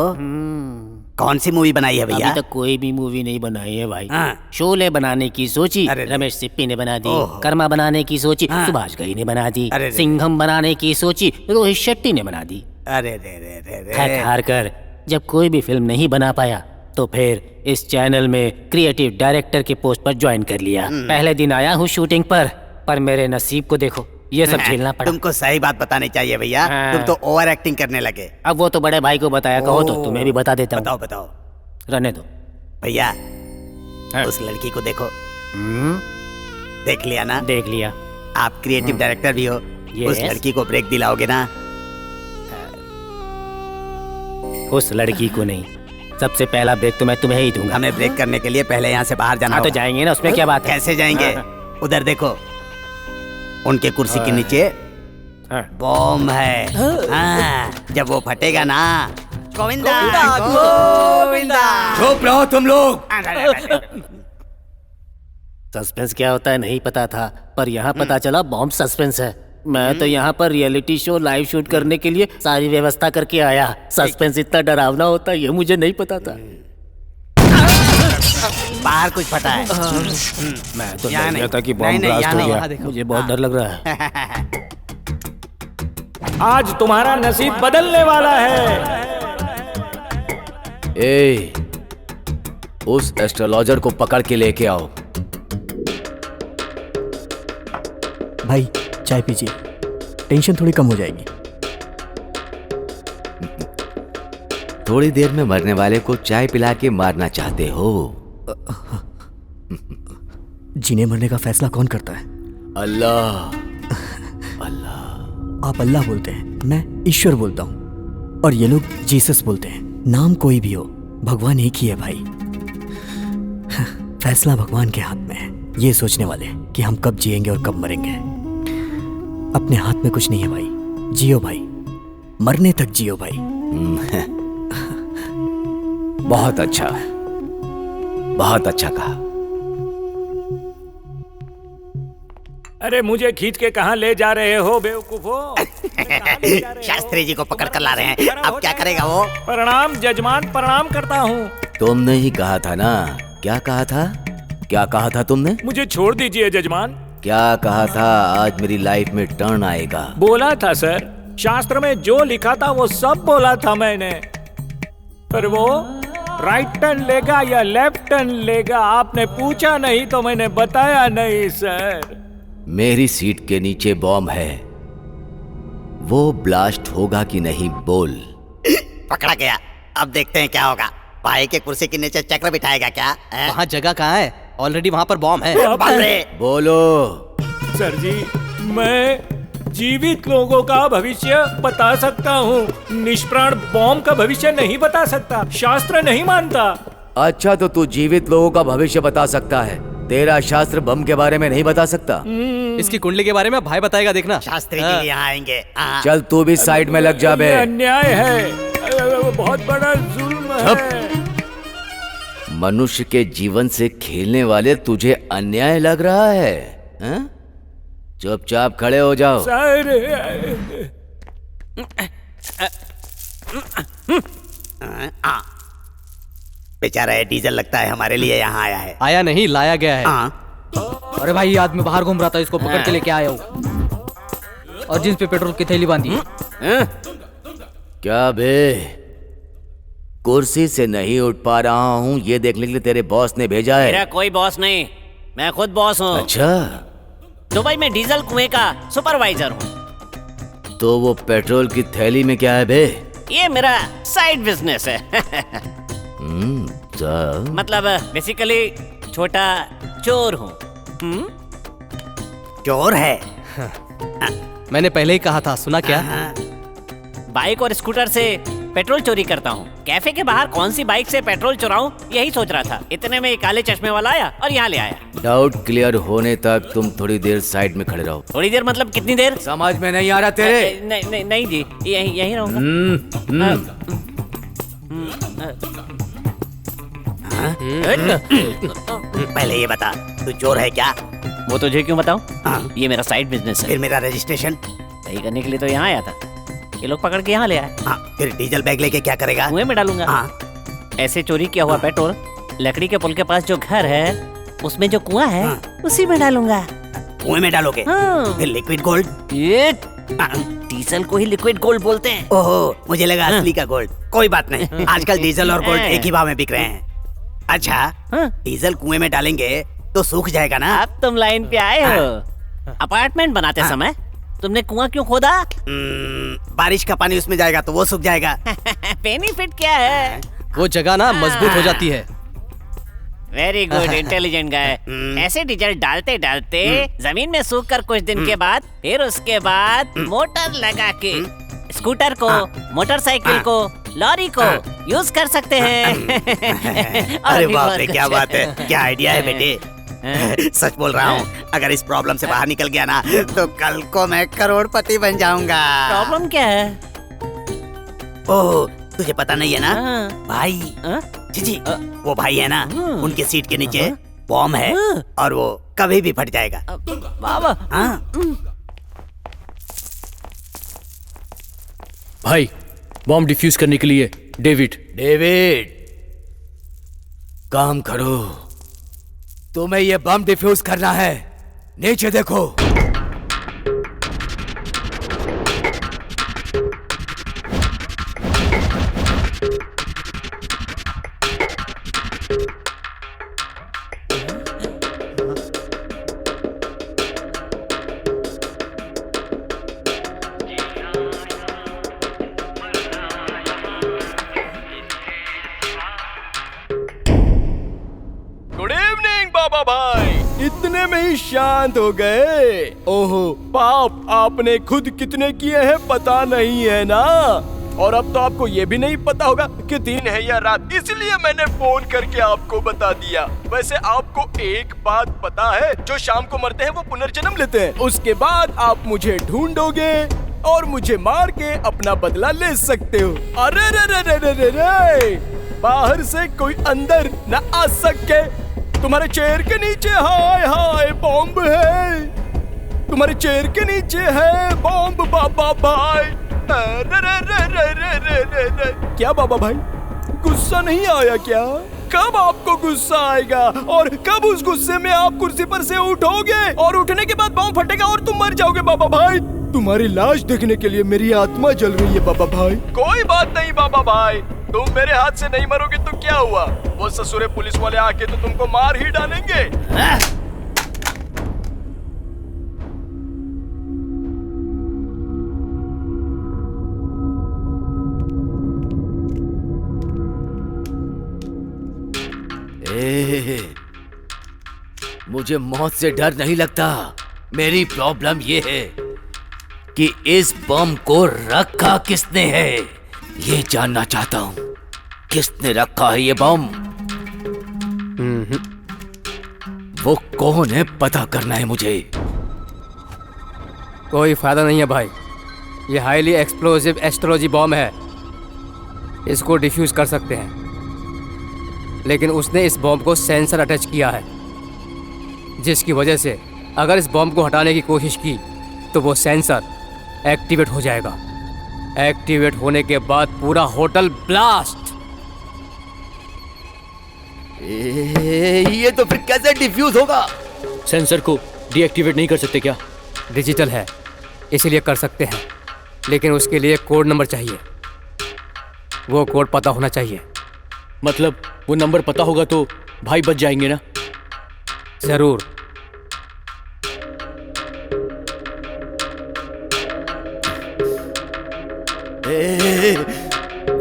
कौन सी मूवी बनाई है भैया? अभी तक कोई भी मूवी नहीं बनाई है भाई। शोले बनाने की सोची, रमेश सिप्पी ने बना दी। कर्मा बनाने की सोची, सुभाष घई ने बना दी। सिंघम बनाने की सोची, रोहित शेट्टी ने बना दी। अरे रे हार कर जब कोई भी फिल्म नहीं बना पाया तो फिर इस चैनल में क्रिएटिव डायरेक्टर के पोस्ट पर ज्वाइन कर लिया। पहले दिन आया हूँ शूटिंग पर मेरे नसीब को देखो, ये सब झेलना पड़ा। तुमको सही बात बतानी चाहिए भैया। तुम तो ओवर एक्टिंग करने लगे। अब वो तो बड़े भाई को बताया, कहो तो तुम्हें भी बता देता हूँ। बताओ बताओ। रहने दो भैया। उस लड़की को देखो। देख लिया ना? देख लिया। आप क्रिएटिव डायरेक्टर भी हो। उस लड़की को ब्रेक दिलाओगे ना? उस लड़की को नहीं, सबसे पहला ब्रेक तो मैं तुम्हें ही दूंगा। हमें ब्रेक करने के लिए पहले यहाँ से बाहर जाना तो जाएंगे ना, उसमें क्या बात है? कैसे जाएंगे? उधर देखो, उनके कुर्सी के नीचे बॉम्ब है। जब वो फटेगा ना, गोविंदा गोविंदा। चुप रहो तुम लोग। सस्पेंस क्या होता है नहीं पता था, पर यहाँ पता चला बॉम्ब सस्पेंस है। मैं तो यहाँ पर रियलिटी शो लाइव शूट करने के लिए सारी व्यवस्था करके आया। सस्पेंस इतना डरावना होता है ये मुझे नहीं पता था। बाहर कुछ पता है? मैं तो डर गया था कि बॉम्ब ब्लास्ट हो गया। मुझे बहुत डर लग रहा है। आज तुम्हारा नसीब बदलने वाला है। ए, उस एस्ट्रोलॉजर को पकड़ के लेके आओ। भाई चाय पीजिए, टेंशन थोड़ी कम हो जाएगी। थोड़ी देर में मरने वाले को चाय पिला के मारना चाहते हो? जीने मरने का फैसला कौन करता है? अल्लाह। आप अल्लाह बोलते हैं, मैं ईश्वर बोलता हूँ, और ये लोग जीसस बोलते हैं। नाम कोई भी हो, भगवान एक ही है भाई। फैसला भगवान के हाथ में है। ये सोचने वाले कि हम कब जिएंगे और कब मरेंगे, अपने हाथ में कुछ नहीं है भाई। जियो भाई, मरने तक जियो भाई। बहुत अच्छा, बहुत अच्छा कहा। अरे मुझे खींच के कहाँ ले जा रहे हो बेवकूफो? शास्त्री जी को पकड़ कर ला रहे हैं, अब क्या करेगा वो? प्रणाम जजमान, प्रणाम करता हूँ। तुमने ही कहा था ना? क्या कहा था? क्या कहा था तुमने? मुझे छोड़ दीजिए जजमान। क्या कहा था? आज मेरी लाइफ में टर्न आएगा। बोला था सर, शास्त्र में जो लिखा था वो सब बोला था मैंने, पर वो राइट टर्न लेगा या लेफ्ट टर्न लेगा आपने पूछा नहीं तो मैंने बताया नहीं सर। मेरी सीट के नीचे बॉम्ब है, वो ब्लास्ट होगा कि नहीं बोल। पकड़ा गया, अब देखते हैं क्या होगा। भाई के कुर्सी के नीचे चक्र बिठाएगा क्या? वहाँ जगह कहाँ है? ऑलरेडी वहाँ पर बॉम्ब है। बोलो। सर जी, मैं जीवित लोगों का भविष्य बता सकता हूँ, निष्प्राण बॉम्ब का भविष्य नहीं बता सकता, शास्त्र नहीं मानता। अच्छा, तो तू जीवित लोगों का भविष्य बता सकता है, तेरा शास्त्र बम के बारे में नहीं बता सकता। इसकी कुंडली के बारे में भाई बताएगा, देखना। शास्त्री जी यहाँ आएंगे। चल तू भी साइड में लग जा बे। अन्याय है, बहुत बड़ा जुल्म है। मनुष्य के जीवन से खेलने वाले तुझे अन्याय लग रहा है? चुपचाप खड़े हो जाओ। सर बेचारा है, डीजल लगता है हमारे लिए यहाँ आया है। आया नहीं, लाया गया है। अरे भाई, ये आदमी बाहर घूम रहा था, इसको पकड़ के लेके आया हूँ। और जींस पे पेट्रोल की थैली बांधी है। क्या बे, कुर्सी से नहीं उठ पा रहा हूँ ये देखने के लिए तेरे बॉस ने भेजा है? मेरा कोई बॉस नहीं, मैं खुद बॉस हूँ। अच्छा, दुबई में डीजल कुएं का सुपरवाइजर हूँ। तो वो पेट्रोल की थैली में क्या है बे? ये मेरा साइड बिजनेस है। मतलब बेसिकली छोटा चोर हूँ। चोर है? मैंने पहले ही कहा था, सुना क्या? बाइक और स्कूटर से पेट्रोल चोरी करता हूँ। कैफे के बाहर कौन सी बाइक से पेट्रोल चुराऊं यही सोच रहा था, इतने में काले चश्मे वाला आया और यहाँ ले आया। डाउट क्लियर होने तक तुम थोड़ी देर साइड में खड़े रहो। थोड़ी देर मतलब कितनी देर? समझ में नहीं आ रहा तेरे? नहीं जी, यहीं रहूंगा। पहले ये बता, तू चोर है क्या? वो तुझे क्यों बताऊं? ये मेरा साइड बिजनेस है। फिर मेरा रजिस्ट्रेशन सही करने के लिए तो यहाँ आया था, ये लोग पकड़ के यहाँ ले आए। फिर डीजल बैग लेके क्या करेगा? कुएं में डालूंगा। ऐसे चोरी किया हुआ पेट्रोल लकड़ी के पुल के पास जो घर है उसमें जो कुआं है उसी में डालूंगा। कुएं में डालोगे? फिर लिक्विड गोल्ड? ये डीजल को ही लिक्विड गोल्ड बोलते हैं। ओहो, मुझे लगा असली का गोल्ड। कोई बात नहीं, आजकल डीजल और गोल्ड एक ही भाव में बिक रहे हैं। अच्छा, डीजल कुएं में डालेंगे तो सूख जाएगा ना? अब तुम लाइन पे आए हो। अपार्टमेंट बनाते समय तुमने कुआं क्यों खोदा? बारिश का पानी उसमें जाएगा तो वो सूख जाएगा। बेनिफिट क्या है? वो जगह ना मजबूत हो जाती है। वेरी गुड, इंटेलिजेंट गाय। ऐसे डीजल डालते डालते जमीन में सूख कर कुछ दिन के बाद फिर उसके बाद मोटर लगा के स्कूटर को, मोटरसाइकिल को, लॉरी को यूज कर सकते हैं। अरे बाप रे, क्या बात है, क्या आइडिया है बेटे। सच बोल रहा हूँ, अगर इस प्रॉब्लम से बाहर निकल गया ना तो कल को मैं करोड़पति बन जाऊंगा। प्रॉब्लम क्या है? ओह, तुझे पता नहीं है ना भाई? जी, वो भाई है ना, उनके सीट के नीचे बॉम्ब है और वो कभी भी फट जाएगा। बाबा। भाई, बॉम्ब डिफ्यूज करने के लिए डेविड काम करो। तुम्हें ये बम डिफ्यूज करना है। नीचे देखो। गुड इवनिंग बाबा भाई, इतने में ही शांत हो गए। ओहो, पाप आपने खुद कितने किए हैं पता नहीं है ना, और अब तो आपको ये भी नहीं पता होगा कि दिन है या रात, इसलिए मैंने फोन करके आपको बता दिया। वैसे आपको एक बात पता है, जो शाम को मरते हैं वो पुनर्जन्म लेते हैं। उसके बाद आप मुझे ढूंढोगे और मुझे मार के अपना बदला ले सकते हो। अरे रे रे रे रे रे, बाहर से कोई अंदर न आ सके। तुम्हारे चेयर के नीचे हाय हाय बॉम्ब है। तुम्हारे चेयर के नीचे है बॉम्ब बाबा भाई। रे रे रे रे रे रे रे रे। क्या बाबा भाई, गुस्सा नहीं आया क्या? कब आपको गुस्सा आएगा और कब उस गुस्से में आप कुर्सी पर से उठोगे और उठने के बाद बॉम्ब फटेगा और तुम मर जाओगे बाबा भाई। तुम्हारी लाश देखने के लिए मेरी आत्मा जल रही है बाबा भाई। कोई बात नहीं बाबा भाई, तुम मेरे हाथ से नहीं मरोगे तो क्या हुआ, वो ससुरे पुलिस वाले आके तो तुमको मार ही डालेंगे। मुझे मौत से डर नहीं लगता। मेरी प्रॉब्लम ये है कि इस बम को रखा किसने है, ये जानना चाहता हूं। किसने रखा है ये बम? वो कौन है पता करना है मुझे। कोई फायदा नहीं है भाई, ये हाईली एक्सप्लोसिव एस्ट्रोलॉजी बॉम्ब है। इसको डिफ्यूज कर सकते हैं, लेकिन उसने इस बॉम्ब को सेंसर अटैच किया है, जिसकी वजह से अगर इस बॉम्ब को हटाने की कोशिश की तो वो सेंसर एक्टिवेट हो जाएगा। एक्टिवेट होने के बाद पूरा होटल ब्लास्ट। ये तो फिर कैसे डिफ्यूज होगा? सेंसर को डीएक्टिवेट नहीं कर सकते क्या? डिजिटल है इसीलिए कर सकते हैं, लेकिन उसके लिए कोड नंबर चाहिए। वो कोड पता होना चाहिए। मतलब वो नंबर पता होगा तो भाई बच जाएंगे ना? जरूर।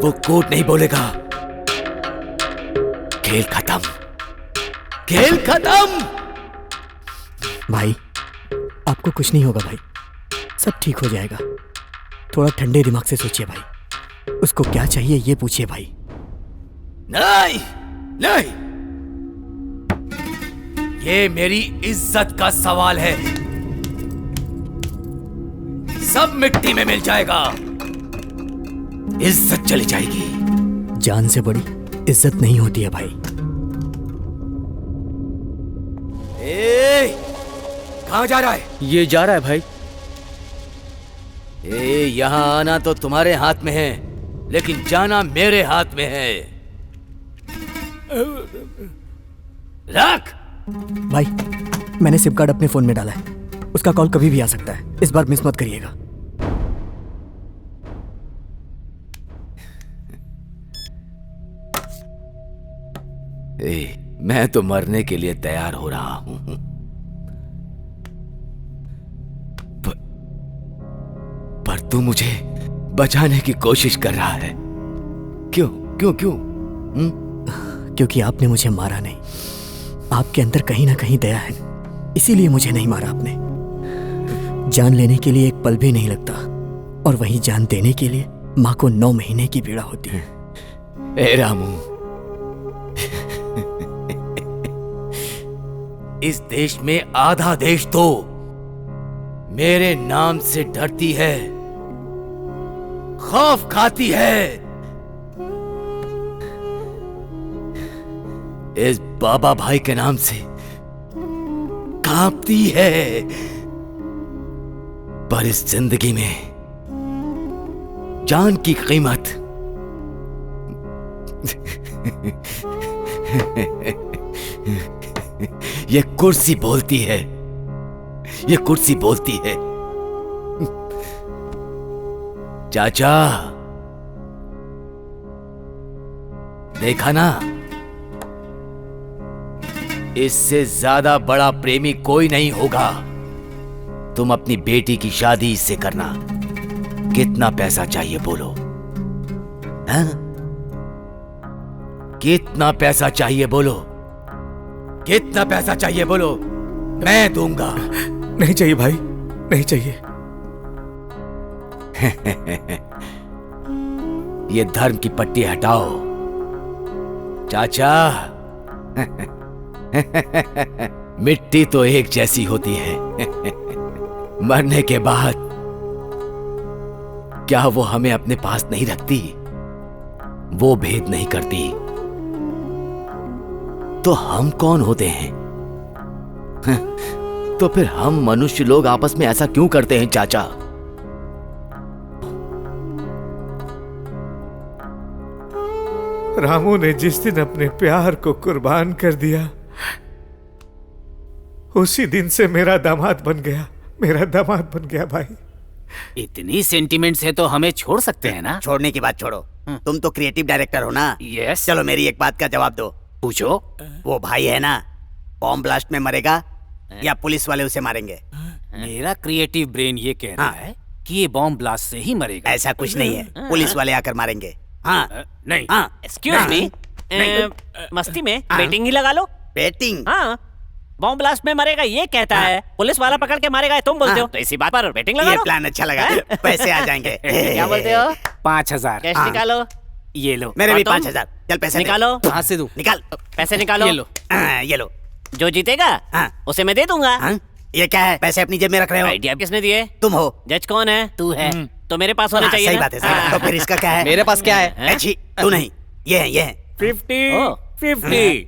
वो कोड नहीं बोलेगा। खेल खत्म, खेल खत्म। भाई आपको कुछ नहीं होगा भाई, सब ठीक हो जाएगा। थोड़ा ठंडे दिमाग से सोचिए भाई। उसको क्या चाहिए ये पूछिए भाई। नहीं नहीं, ये मेरी इज्जत का सवाल है। सब मिट्टी में मिल जाएगा, इज्जत चली जाएगी। जान से बड़ी इज्जत नहीं होती है भाई। कहां जा रहा है? ये जा रहा है भाई। यहां आना तो तुम्हारे हाथ में है, लेकिन जाना मेरे हाथ में है। रख। भाई मैंने सिम कार्ड अपने फोन में डाला है, उसका कॉल कभी भी आ सकता है, इस बार मिस मत करिएगा। मैं तो मरने के लिए तैयार हो रहा हूं, पर तू मुझे बचाने की कोशिश कर रहा है। क्यों क्यों क्यों? क्योंकि आपने मुझे मारा नहीं। आपके अंदर कहीं ना कहीं दया है, इसीलिए मुझे नहीं मारा आपने। जान लेने के लिए एक पल भी नहीं लगता, और वहीं जान देने के लिए माँ को 9 महीने की पीड़ा होती है। ए रामू, इस देश में आधा देश तो मेरे नाम से डरती है, खौफ खाती है। इस बाबा भाई के नाम से कांपती है। पर इस जिंदगी में जान की कीमत ये कुर्सी बोलती है, ये कुर्सी बोलती है। चाचा, देखा ना, इससे ज्यादा बड़ा प्रेमी कोई नहीं होगा। तुम अपनी बेटी की शादी इससे करना। कितना पैसा चाहिए बोलो? हैं? कितना पैसा चाहिए बोलो? कितना पैसा चाहिए बोलो? मैं दूंगा। नहीं चाहिए भाई, नहीं चाहिए। ये धर्म की पट्टी हटाओ चाचा। मिट्टी तो एक जैसी होती है, मरने के बाद क्या वो हमें अपने पास नहीं रखती? वो भेद नहीं करती तो हम कौन होते हैं? तो फिर हम मनुष्य लोग आपस में ऐसा क्यों करते हैं चाचा? रामू ने जिस दिन अपने प्यार को कुर्बान कर दिया, उसी दिन से मेरा दामाद बन गया, मेरा दामाद बन गया भाई। इतनी सेंटिमेंट्स है तो हमें छोड़ सकते हैं ना? छोड़ने की बात छोड़ो, तुम तो क्रिएटिव डायरेक्टर हो ना। यस। चलो मेरी एक बात का जवाब दो। पूछो। वो भाई है ना, बॉम्ब ब्लास्ट में मरेगा या पुलिस वाले उसे मारेंगे? मेरा क्रिएटिव ब्रेन ये कह रहा है कि ये बॉम्ब ब्लास्ट से ही मरेगा। ऐसा कुछ नहीं है, पुलिस वाले आकर मारेंगे। हाँ नहीं। एक्सक्यूज मी, मस्ती में बेटिंग ही लगा लो। बेटिंग? हाँ, बॉम्ब ब्लास्ट में मरेगा ये कहता है, पुलिस वाला पकड़ के मारेगा तुम बोलते हो, तो इसी बात पर बेटिंग लगा ये लो। प्लान अच्छा लगा, पैसे आ जाएंगे। क्या बोलते हो? 5000 कैश निकालो। ये लो। मेरे भी और तुम? 5000। चल पैसे निकालो। कहाँ से दूं? निकाल पैसे निकालो। ये लो। ये लो। जो जीतेगा उसे मैं दे दूंगा। ये क्या है? पैसे अपनी जेब में रख रहे हो? आइडिया किसने दिए? तुम हो। जज कौन है? तू है। तो मेरे पास होना चाहिए सही ना? बात है, सही बात है। तो फिर इसका क्या है? मेरे पास क्या है? अच्छी, तू नहीं, ये है, ये है। 50-50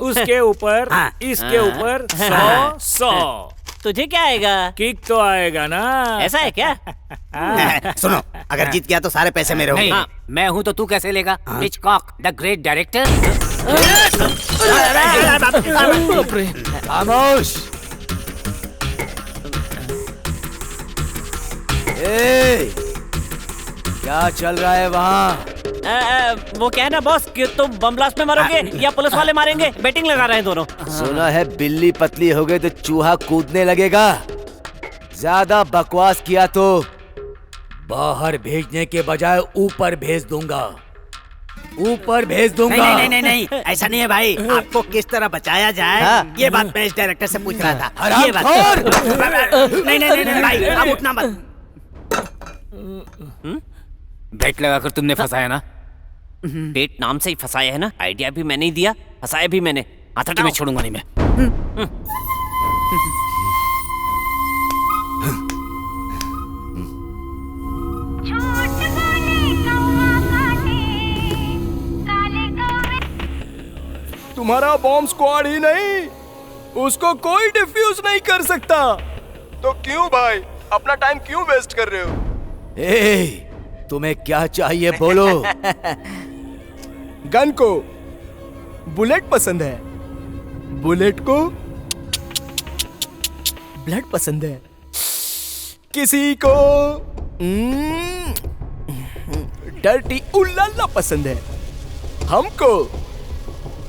उसके ऊपर इसके ऊपर 100-100। तुझे क्या आएगा? किक तो आएगा ना। ऐसा है क्या? सुनो, अगर जीत गया तो सारे पैसे मेरे होंगे। नहीं, मैं हूँ तो तू कैसे लेगा? Hitchcock the great director. खामोश। क्या चल रहा है वहाँ? वो क्या है ना बॉस कि तुम बम ब्लास्ट में मरोगे या पुलिस वाले मारेंगे, बेटिंग लगा रहे हैं दोनों। सुना है बिल्ली पतली हो गई तो चूहा कूदने लगेगा। ज्यादा बकवास किया तो बाहर भेजने के बजाय ऊपर भेज दूंगा। ऊपर भेज दूंगा। नहीं नहीं नहीं, ऐसा नहीं है भाई। आपको किस तरह बचाया जाए ये बात मैं इस डायरेक्टर से पूछ रहा था। ये बात नहीं नहीं नहीं भाई, आप उठना मत। बेट लगाकर तुमने फंसाया ना? बेट नाम से ही फंसाया है ना, आइडिया भी मैंने ही दिया, फंसाया भी मैंने। आता तुम्हें छोड़ूंगा नहीं मैं। तुम्हारा बॉम्ब स्क्वाड ही नहीं, उसको कोई डिफ्यूज नहीं कर सकता। तो क्यों भाई अपना टाइम क्यों वेस्ट कर रहे हो? तुम्हें क्या चाहिए बोलो। गन को बुलेट पसंद है, बुलेट को ब्लड पसंद है, किसी को डर्टी उल्लाला पसंद है, हमको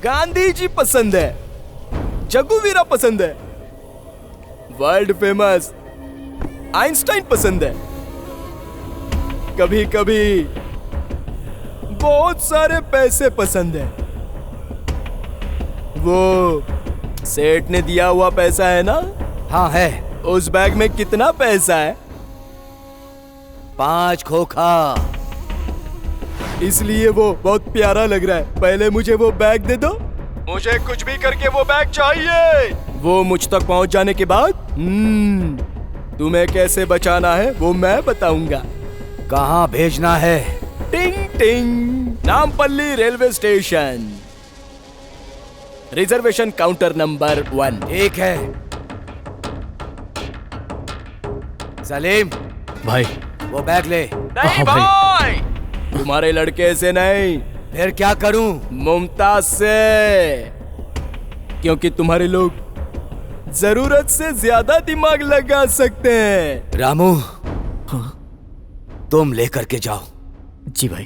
गांधी जी पसंद है, जगुवीरा पसंद है, वर्ल्ड फेमस आइंस्टाइन पसंद है, कभी कभी बहुत सारे पैसे पसंद है। वो सेठ ने दिया हुआ पैसा है ना? हाँ है। उस बैग में कितना पैसा है? 5 खोखा। इसलिए वो बहुत प्यारा लग रहा है। पहले मुझे वो बैग दे दो, मुझे कुछ भी करके वो बैग चाहिए। वो मुझ तक पहुंच जाने के बाद तुम्हें कैसे बचाना है वो मैं बताऊंगा। कहाँ भेजना है? टिंग टिंग, Nampally railway station, reservation counter number 1। ठीक है। सलीम भाई वो बैग ले। नहीं भाई, तुम्हारे लड़के से नहीं। फिर क्या करूं? मुमताज से, क्योंकि तुम्हारे लोग जरूरत से ज्यादा दिमाग लगा सकते हैं। रामू तुम लेकर के जाओ। जी भाई।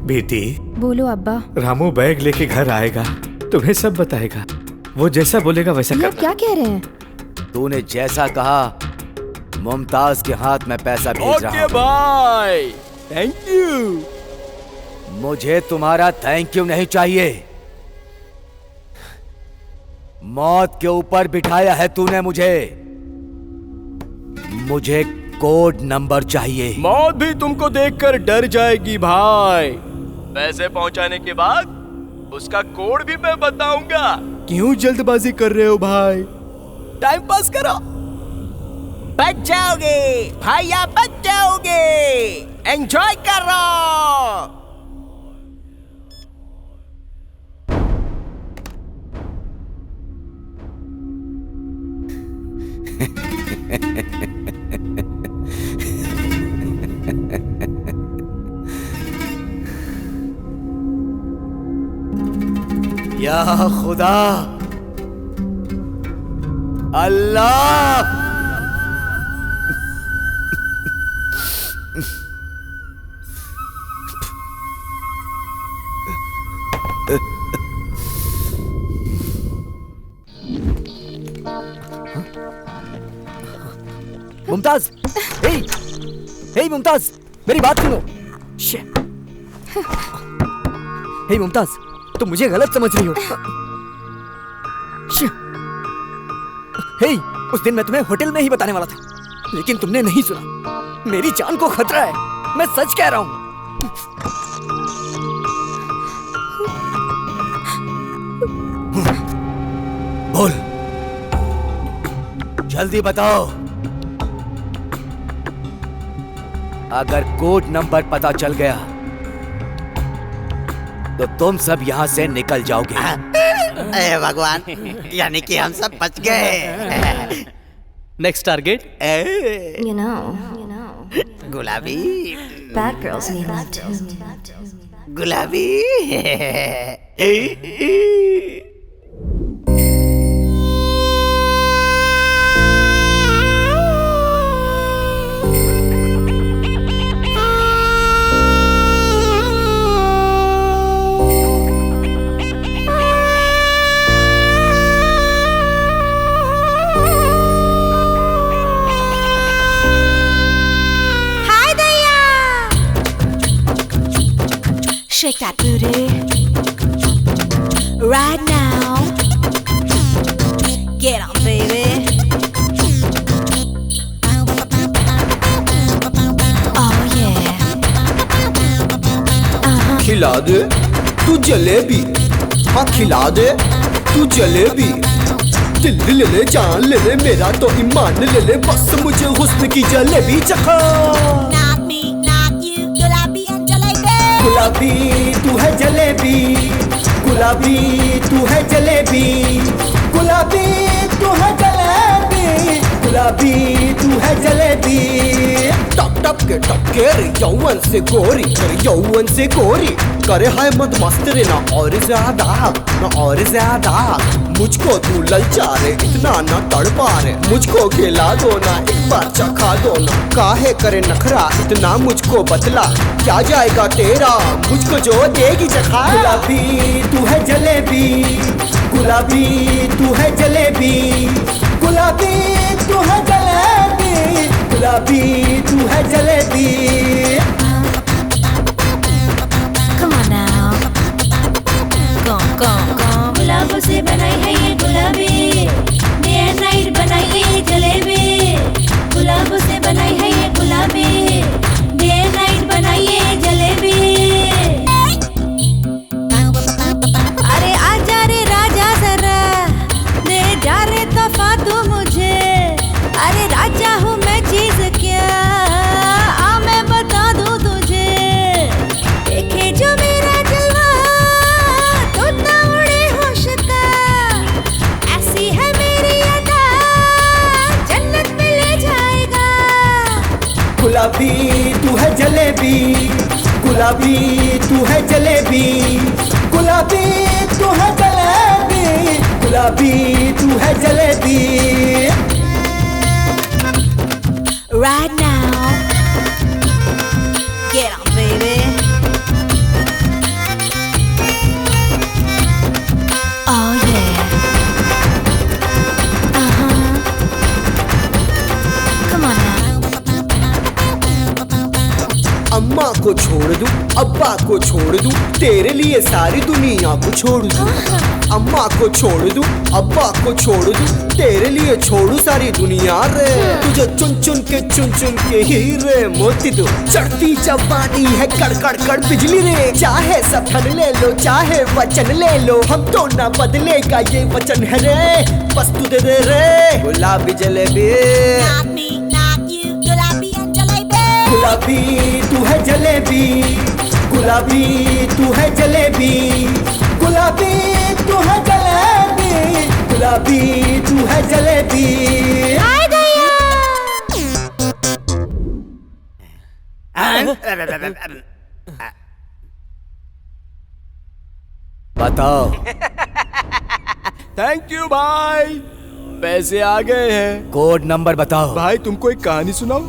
बेटी, बोलो अब्बा। रामू बैग लेके घर आएगा, तुम्हें सब बताएगा। वो जैसा बोलेगा वैसा ये करना। क्या कह रहे हैं? तूने जैसा कहा मुमताज के हाथ में पैसा भेज रहा हूं। भाई थैंक यू। मुझे तुम्हारा थैंक यू नहीं चाहिए। मौत के ऊपर बिठाया है तूने मुझे। मुझे कोड नंबर चाहिए। मौत भी तुमको देखकर डर जाएगी भाई। पैसे पहुंचाने के बाद उसका कोड भी मैं बताऊंगा। क्यों जल्दबाजी कर रहे हो भाई? टाइम पास करो। बच जाओगे भाई, आप बच जाओगे। एंजॉय करो। या खुदा, अल्लाह। मुमताज, हे मुमताज, मेरी बात सुनो। हे मुमताज, तुम मुझे गलत समझ रही हो। हे, उस दिन मैं तुम्हें होटल में ही बताने वाला था, लेकिन तुमने नहीं सुना। मेरी जान को खतरा है, मैं सच कह रहा हूं। बोल, जल्दी बताओ। अगर कोड नंबर पता चल गया तो तुम सब यहाँ से निकल जाओगे। अरे भगवान, यानी कि हम सब बच गए। नेक्स्ट टारगेट, You know, गुलाबी, bad girls need love too. गुलाबी। Shake that booty right now. Get on, baby. Oh yeah. खिला दे तू जलेबी, हाँ खिला दे तू जलेबी। दिल ले ले, जान ले ले, मेरा तो ईमान ले ले, बस मुझे हुस्न की जलेबी चखा। गुलाबी तू है जलेबी, गुलाबी तू है जलेबी, गुलाबी तू है जलेबी, गुलाबी तू है जलेबी। टप टप के रे यौवन से गोरी, करे यौवन से गोरी, करे हाय मत मस्त रे ना और ज्यादा, ना और ज्यादा। मुझको तू ललचा रे, इतना ना तड़पा रे, मुझको खिला दो ना, एक बार चखा दो ना। काहे करे नखरा, इतना मुझको बतला, क्या जाएगा तेरा, मुझको जो देगी चखा। गुलाबी तू है जलेबी, गुलाबी तू है जलेबी, गुलाबी तू है जलेबी, गुलाबी तू है jalebi. Come on now. Go. गुलाबों से बनाई है ये गुलाबी, डे एंड नाइट बनाई है ये जलेबी। गुलाबों से बनाई है ये गुलाबी, डे एंड नाइट बनाई है ये जलेबी। अरे आजा रे राजा जरा, दे जा रे तोहफा तू मुझे। अरे राजा हूँ मैं चीज क्या, आ मैं बता दूँ तुझे। देखे जो मेरा जलवा, तो ना उड़े होश का। ऐसी है मेरी अदा, जन्नत में ले जाएगा। गुलाबी तू है जलेबी, गुलाबी तू है जलेबी, गुलाबी तू है जलेबी, गुलाबी तू है jalebi. Right now, get on, baby. Oh yeah. Come on now. अम्मा को छोड़ दूं, अब्बा को छोड़ दूं, तेरे लिए सारी दुनिया को छोड़ दूं। अम्मा को छोड़ दूं, अब्बा को छोड़ दूं, तेरे लिए छोड़ू सारी दुनिया रे। तुझे चुन चुन के हीरे मोती दूं, चढ़ती जवानी है कड़ कड़ कड़ बिजली रे। चाहे सफर ले लो, चाहे वचन ले लो, हम तो ना बदलेगा ये वचन है रे। बस तू दे दे रे गुलाबी जलेबी। गुलाबी तू है जलेबी, गुलाबी तू है जलेबी, गुलाबी तू है जलेबी, गुलाबी तू है जलेबी। बताओ थैंक यू भाई, पैसे आ गए हैं। कोड नंबर बताओ। भाई तुमको एक कहानी सुनाऊं?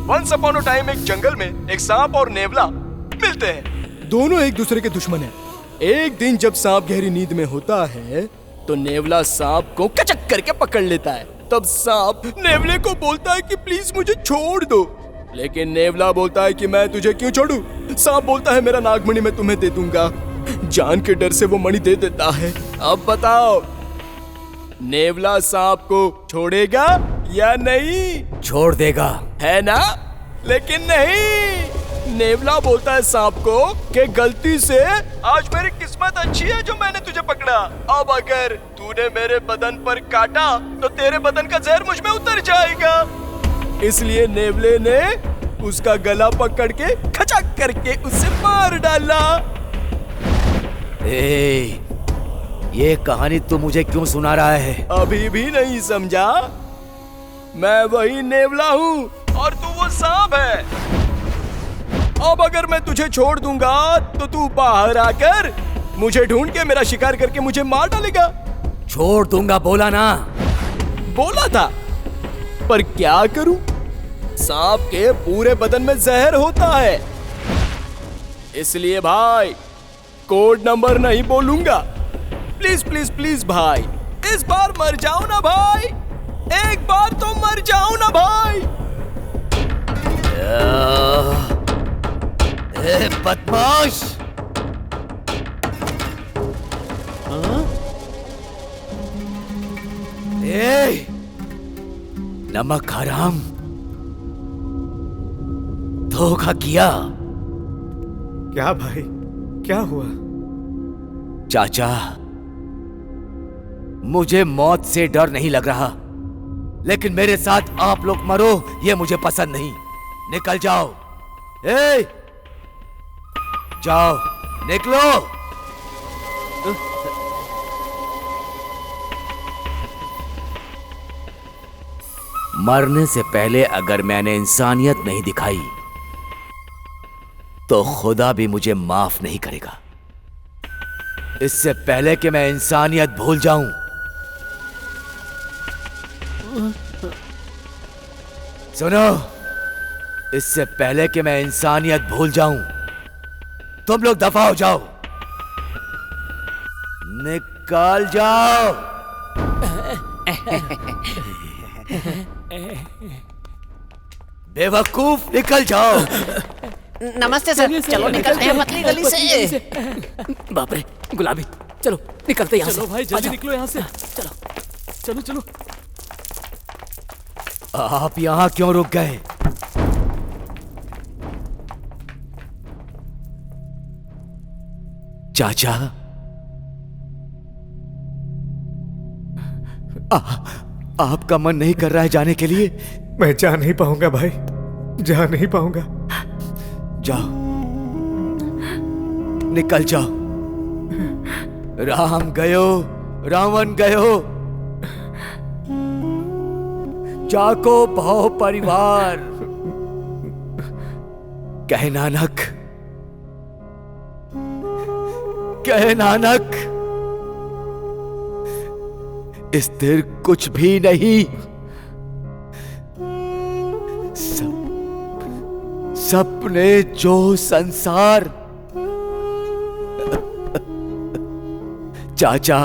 वंस अपॉन अ टाइम एक जंगल में एक सांप और नेवला मिलते हैं। दोनों एक दूसरे के दुश्मन हैं। एक दिन जब सांप गहरी नींद में होता है तो नेवला सांप को कचक करके पकड़ लेता है। तब सांप नेवले को बोलता है कि प्लीज मुझे छोड़ दो, लेकिन नेवला बोलता है कि मैं तुझे क्यों छोड़ूं? सांप बोलता है मेरा नागमणि मैं तुम्हें दे दूंगा। जान के डर से वो मणि दे देता है। अब बताओ नेवला सांप को छोड़ेगा या नहीं? छोड़ देगा, है ना? लेकिन नहीं, नेवला बोलता है सांप को कि गलती से आज मेरी किस्मत अच्छी है जो मैंने तुझे पकड़ा। अब अगर तूने मेरे बदन पर काटा तो तेरे बदन का जहर मुझ में उतर जाएगा। इसलिए नेवले ने उसका गला पकड़ के खचक करके उसे मार डाला। ये कहानी तू मुझे क्यों सुना रहा है? अभी भी नहीं समझा? मैं वही नेवला हूँ और तू वो सांप है। अब अगर मैं तुझे छोड़ दूंगा तो तू बाहर आकर मुझे ढूंढ के मेरा शिकार करके मुझे मार डालेगा। छोड़ दूंगा बोला ना? बोला था, पर क्या करूं? सांप के पूरे बदन में जहर होता है। इसलिए भाई कोड नंबर नहीं बोलूंगा। प्लीज प्लीज प्लीज भाई, इस बार मर जाओ ना भाई, एक बार तो मर जाओ ना भाई। बदमाश! नमक हराम, धोखा किया। क्या भाई, क्या हुआ? चाचा, मुझे मौत से डर नहीं लग रहा, लेकिन मेरे साथ आप लोग मरो ये मुझे पसंद नहीं। निकल जाओ। जाओ, निकलो। मरने से पहले अगर मैंने इंसानियत नहीं दिखाई तो खुदा भी मुझे माफ नहीं करेगा। इससे पहले कि मैं इंसानियत भूल जाऊं, सुनो, इससे पहले कि मैं इंसानियत भूल जाऊं, तुम लोग दफा हो जाओ, निकल जाओ। बेवकूफ, निकल जाओ। नमस्ते सर, चलो निकलते हैं पतली गली से। बाप रे, गुलाबी, चलो निकलते यहाँ से। चलो भाई जल्दी निकलो यहाँ से। चलो चलो चलो। आप यहाँ क्यों रुक गए? चाचा, आपका मन नहीं कर रहा है जाने के लिए? मैं जा नहीं पाऊंगा भाई, जा नहीं पाऊंगा। जाओ, निकल जाओ। राम गयो, रावण गयो, जाको भाव परिवार। कह नानक, कह नानक, स्थिर कुछ भी नहीं, सपने जो संसार। चाचा,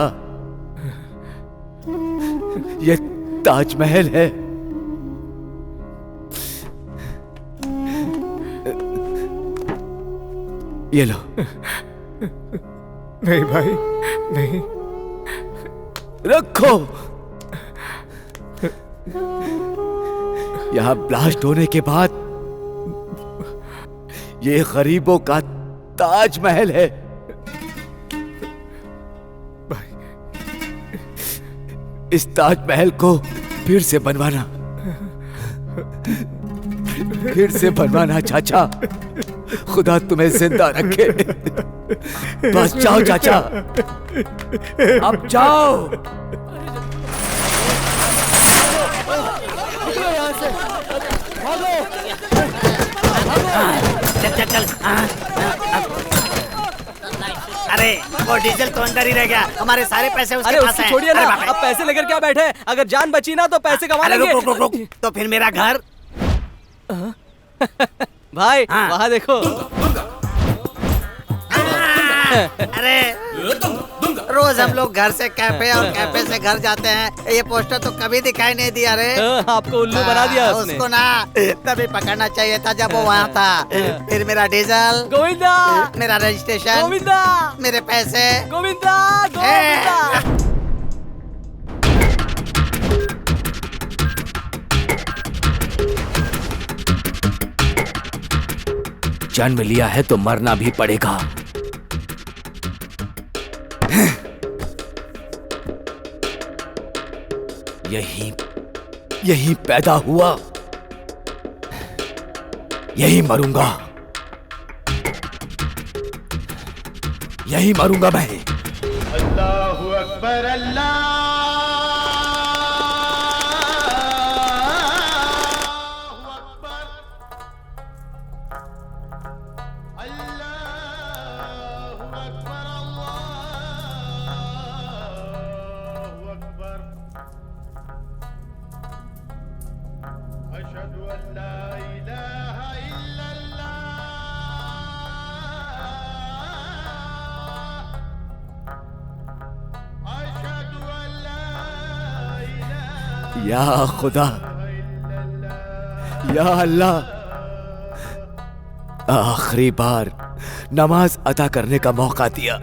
ये ताजमहल है, ये लो। नहीं भाई, नहीं। रखो। यहां ब्लास्ट होने के बाद ये गरीबों का ताजमहल है। इस ताजमहल को फिर से बनवाना, फिर से बनवाना चाचा। खुदा तुम्हें जिंदा रखे। बस जाओ चाचा, अब जाओ। चल चल चल। अरे अरे वो डीजल तो अंदर ही रह गया, हमारे सारे पैसे उसके पास हैं। छोड़िए ना, अरे बाप रे। अब पैसे लेकर क्या बैठे? अगर जान बची ना तो पैसे कमा अरे लेंगे। रुक रुक रुक रुक, तो फिर मेरा घर। भाई वहाँ देखो। अरे रोज हम लोग घर से कैफे और कैफे से घर जाते हैं, ये पोस्टर तो कभी दिखाई नहीं दिया रे। आपको उल्लू बना दिया उसने। उसको ना तभी पकड़ना चाहिए था जब वो वहाँ था। फिर मेरा डीजल गोविंदा, मेरा रजिस्ट्रेशन गोविंदा, मेरे पैसे गोविंदा, गोविंदा। जन्म लिया है तो मरना भी पड़ेगा। यही पैदा हुआ, यही मरूंगा, यही मरूंगा मैं। अल्लाहु अकबर अल्लाह। या खुदा, या अल्लाह, आखिरी बार नमाज अदा करने का मौका दिया।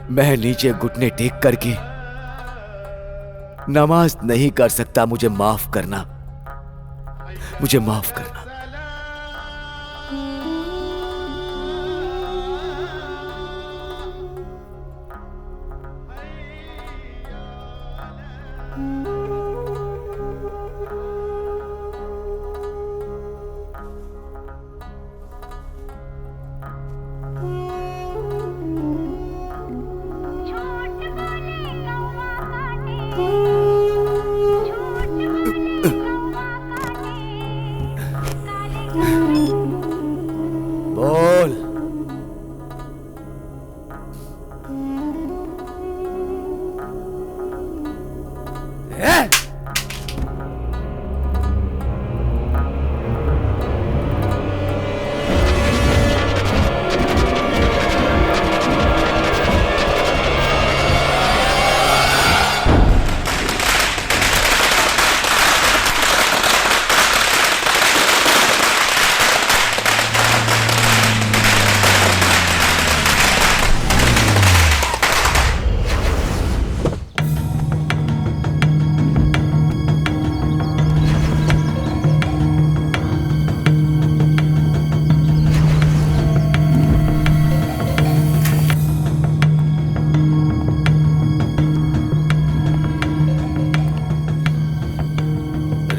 मैं नीचे घुटने टेक करके नमाज नहीं कर सकता। मुझे माफ करना, मुझे माफ करना। बोल।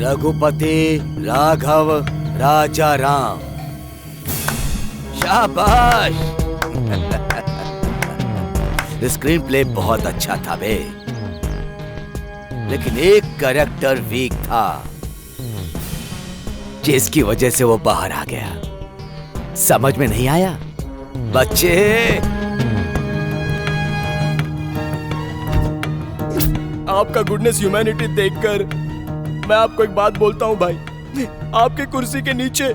रघुपति राघव राजा राम। शाबाश। स्क्रीन प्ले बहुत अच्छा था बे, लेकिन एक कैरेक्टर वीक था जिसकी वजह से वो बाहर आ गया। समझ में नहीं आया बच्चे? आपका गुडनेस ह्यूमैनिटी देखकर मैं आपको एक बात बोलता हूँ भाई, आपकी कुर्सी के नीचे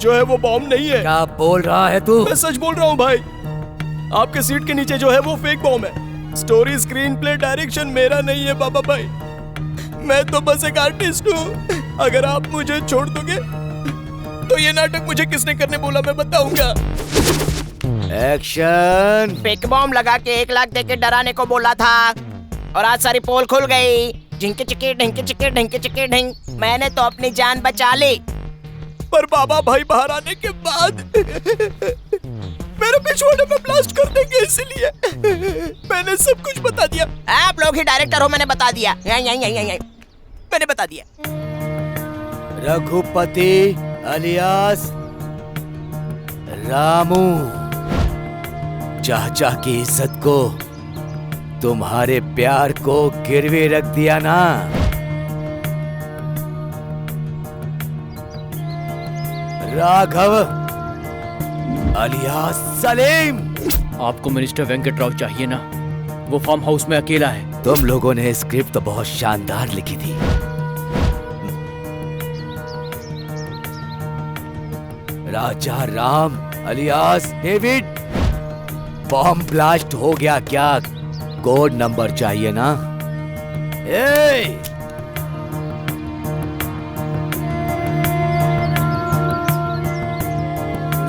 जो है वो बॉम्ब नहीं है। क्या बोल रहा है तू? मैं सच बोल रहा हूँ भाई, आपके सीट के नीचे जो है वो फेक बॉम्ब है। स्टोरी, स्क्रीन प्ले, डायरेक्शन मेरा नहीं है बाबा भाई, मैं तो बस एक आर्टिस्ट हूँ। अगर आप मुझे छोड़ दोगे तो ये नाटक मुझे किसने करने बोला मैं बताऊंगा। एक्शन। फेक बॉम्ब लगा के 1 लाख देके डराने को बोला था और आज सारी पोल खुल गई। ढिंके चिके ढिंके चिके ढिंके चिके ढिंक, मैंने तो अपनी जान बचा ली। पर बाबा भाई बाहर आने के बाद मेरे पिछवाड़े में ब्लास्ट कर देंगे, इसलिए मैंने सब कुछ बता दिया। आप लोग ही डायरेक्टर हो, मैंने बता दिया। मैंने बता दिया। रघुपति अलियास रामू चाचा की इज्जत को तुम्हारे प्यार को गिरवे रख दिया ना, राघव अलियास सलीम। आपको मिनिस्टर वेंकट राव चाहिए ना, वो फार्म हाउस में अकेला है। तुम लोगों ने स्क्रिप्ट तो बहुत शानदार लिखी थी। Raja Ram alias David, bomb blast हो गया क्या? कोड नंबर चाहिए ना?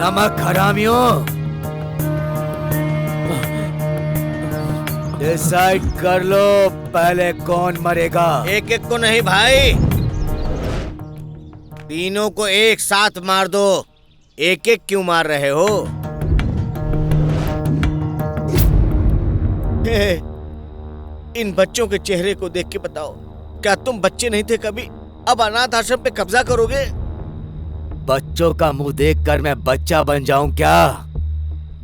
नमक हरामियों, डिसाइड कर लो पहले कौन मरेगा। एक एक को नहीं भाई, तीनों को एक साथ मार दो। एक एक क्यों मार रहे हो? इन बच्चों के चेहरे को देख के बताओ, क्या तुम बच्चे नहीं थे कभी? अब अनाथ आश्रम पे कब्जा करोगे? बच्चों का मुंह देखकर मैं बच्चा बन जाऊं क्या?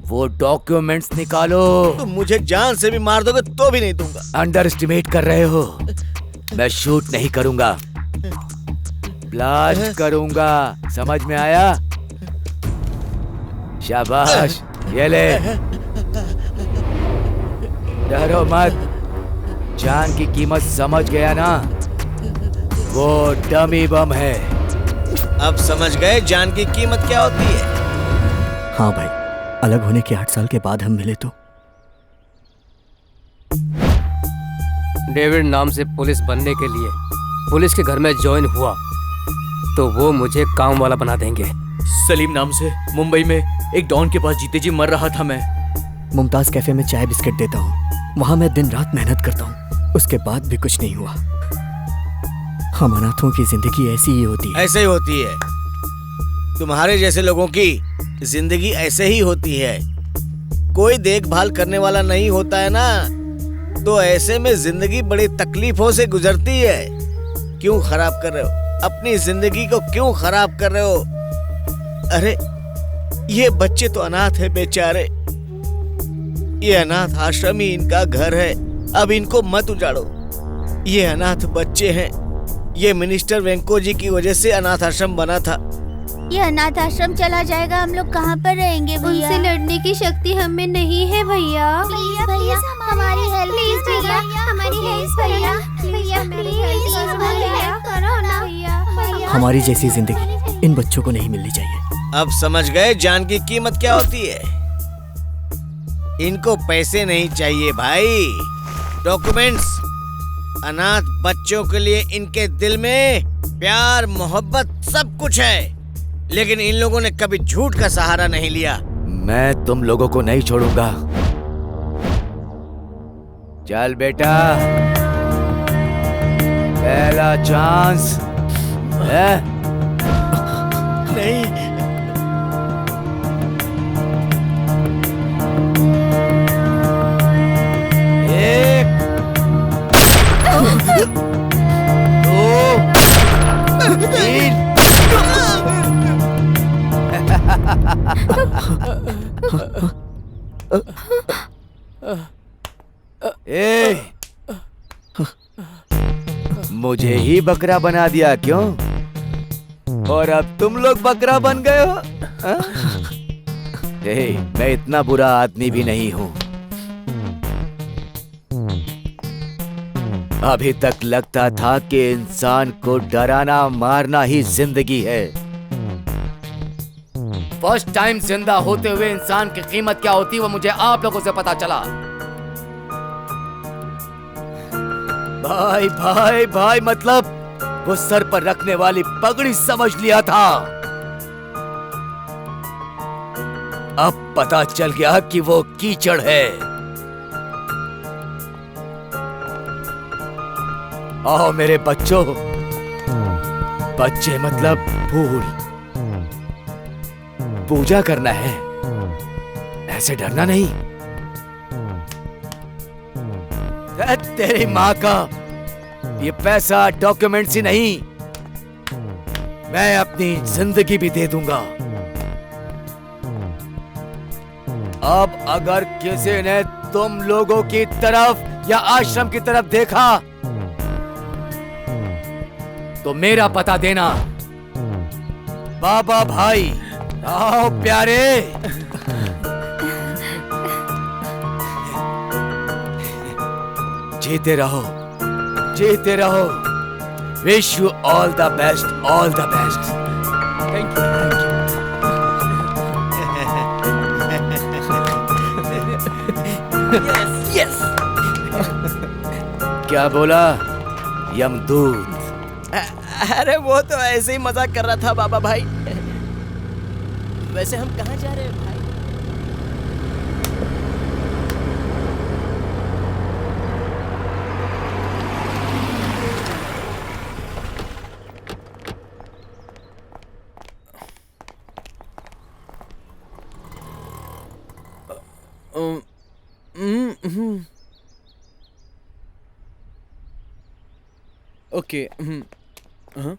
वो डॉक्यूमेंट्स निकालो। तुम मुझे जान से भी मार दोगे तो भी नहीं दूंगा। अंडर एस्टिमेट कर रहे हो। मैं शूट नहीं करूंगा, ब्लास्ट करूंगा, समझ में आया? शाबाश, ये ले। डरो मत, जान की कीमत समझ गया ना? वो डमी बम है। अब समझ गए जान की कीमत क्या होती है? हाँ भाई, अलग होने के 8 साल के बाद हम मिले तो। डेविड नाम से पुलिस बनने के लिए पुलिस के घर में ज्वाइन हुआ तो वो मुझे काम वाला बना देंगे। सलीम नाम से मुंबई में एक डॉन के पास जीते जी मर रहा था मैं। मुमताज कैफे में चाय बिस्किट देता हूँ, वहाँ मैं दिन रात मेहनत करता हूँ, उसके बाद भी कुछ नहीं हुआ। हम अनाथों की जिंदगी ऐसी ही होती है। ऐसे ही होती है। तुम्हारे जैसे लोगों की जिंदगी ऐसे ही होती है। कोई देखभाल करने वाला नहीं होता है ना, तो ऐसे में जिंदगी बड़ी तकलीफों से गुजरती है। क्यों खराब कर रहे हो अपनी जिंदगी को? क्यों खराब कर रहे हो? अरे ये बच्चे तो अनाथ है बेचारे। ये अनाथ आश्रम ही इनका घर है। अब इनको मत उजाड़ो। ये अनाथ बच्चे हैं। ये मिनिस्टर वेंको जी की वजह से अनाथ आश्रम बना था। ये अनाथ आश्रम चला जाएगा, हम लोग कहाँ पर रहेंगे भैया? उनसे लड़ने की शक्ति हमें नहीं है भैया। प्लीज भैया हमारी हेल्प, प्लीज भैया हमारी हेल्प, भैया भैया प्लीज भैया करो ना भैया। हमारी जैसी जिंदगी इन बच्चों को नहीं मिलनी चाहिए। अब समझ गए जान की कीमत क्या होती है? इनको पैसे नहीं चाहिए भाई, डॉक्यूमेंट्स। अनाथ बच्चों के लिए इनके दिल में प्यार मोहब्बत सब कुछ है, लेकिन इन लोगों ने कभी झूठ का सहारा नहीं लिया। मैं तुम लोगों को नहीं छोड़ूंगा। चल बेटा, पहला चांस है। नहीं, मुझे ही बकरा बना दिया क्यों? और अब तुम लोग बकरा बन गए हो? मैं इतना बुरा आदमी भी नहीं हूं। अभी तक लगता था कि इंसान को डराना मारना ही जिंदगी है। फर्स्ट टाइम जिंदा होते हुए इंसान की कीमत क्या होती है वो मुझे आप लोगों से पता चला। भाई भाई भाई मतलब वो सर पर रखने वाली पगड़ी समझ लिया था। अब पता चल गया कि वो कीचड़ है। आओ मेरे बच्चों, बच्चे मतलब फूल, पूजा करना है, ऐसे डरना नहीं। तेरी माँ का ये पैसा डॉक्यूमेंट्स ही नहीं, मैं अपनी जिंदगी भी दे दूंगा। अब अगर किसी ने तुम लोगों की तरफ या आश्रम की तरफ देखा तो मेरा पता देना। बाबा भाई, आओ प्यारे। जीते रहो, जीते रहो। Wish you all the best, all the best. Thank you, thank you. Yes, क्या बोला यमदूत? अरे वो तो ऐसे ही मजाक कर रहा था बाबा भाई। वैसे हम कहाँ जा रहे हैं भाई? ओके। हाँ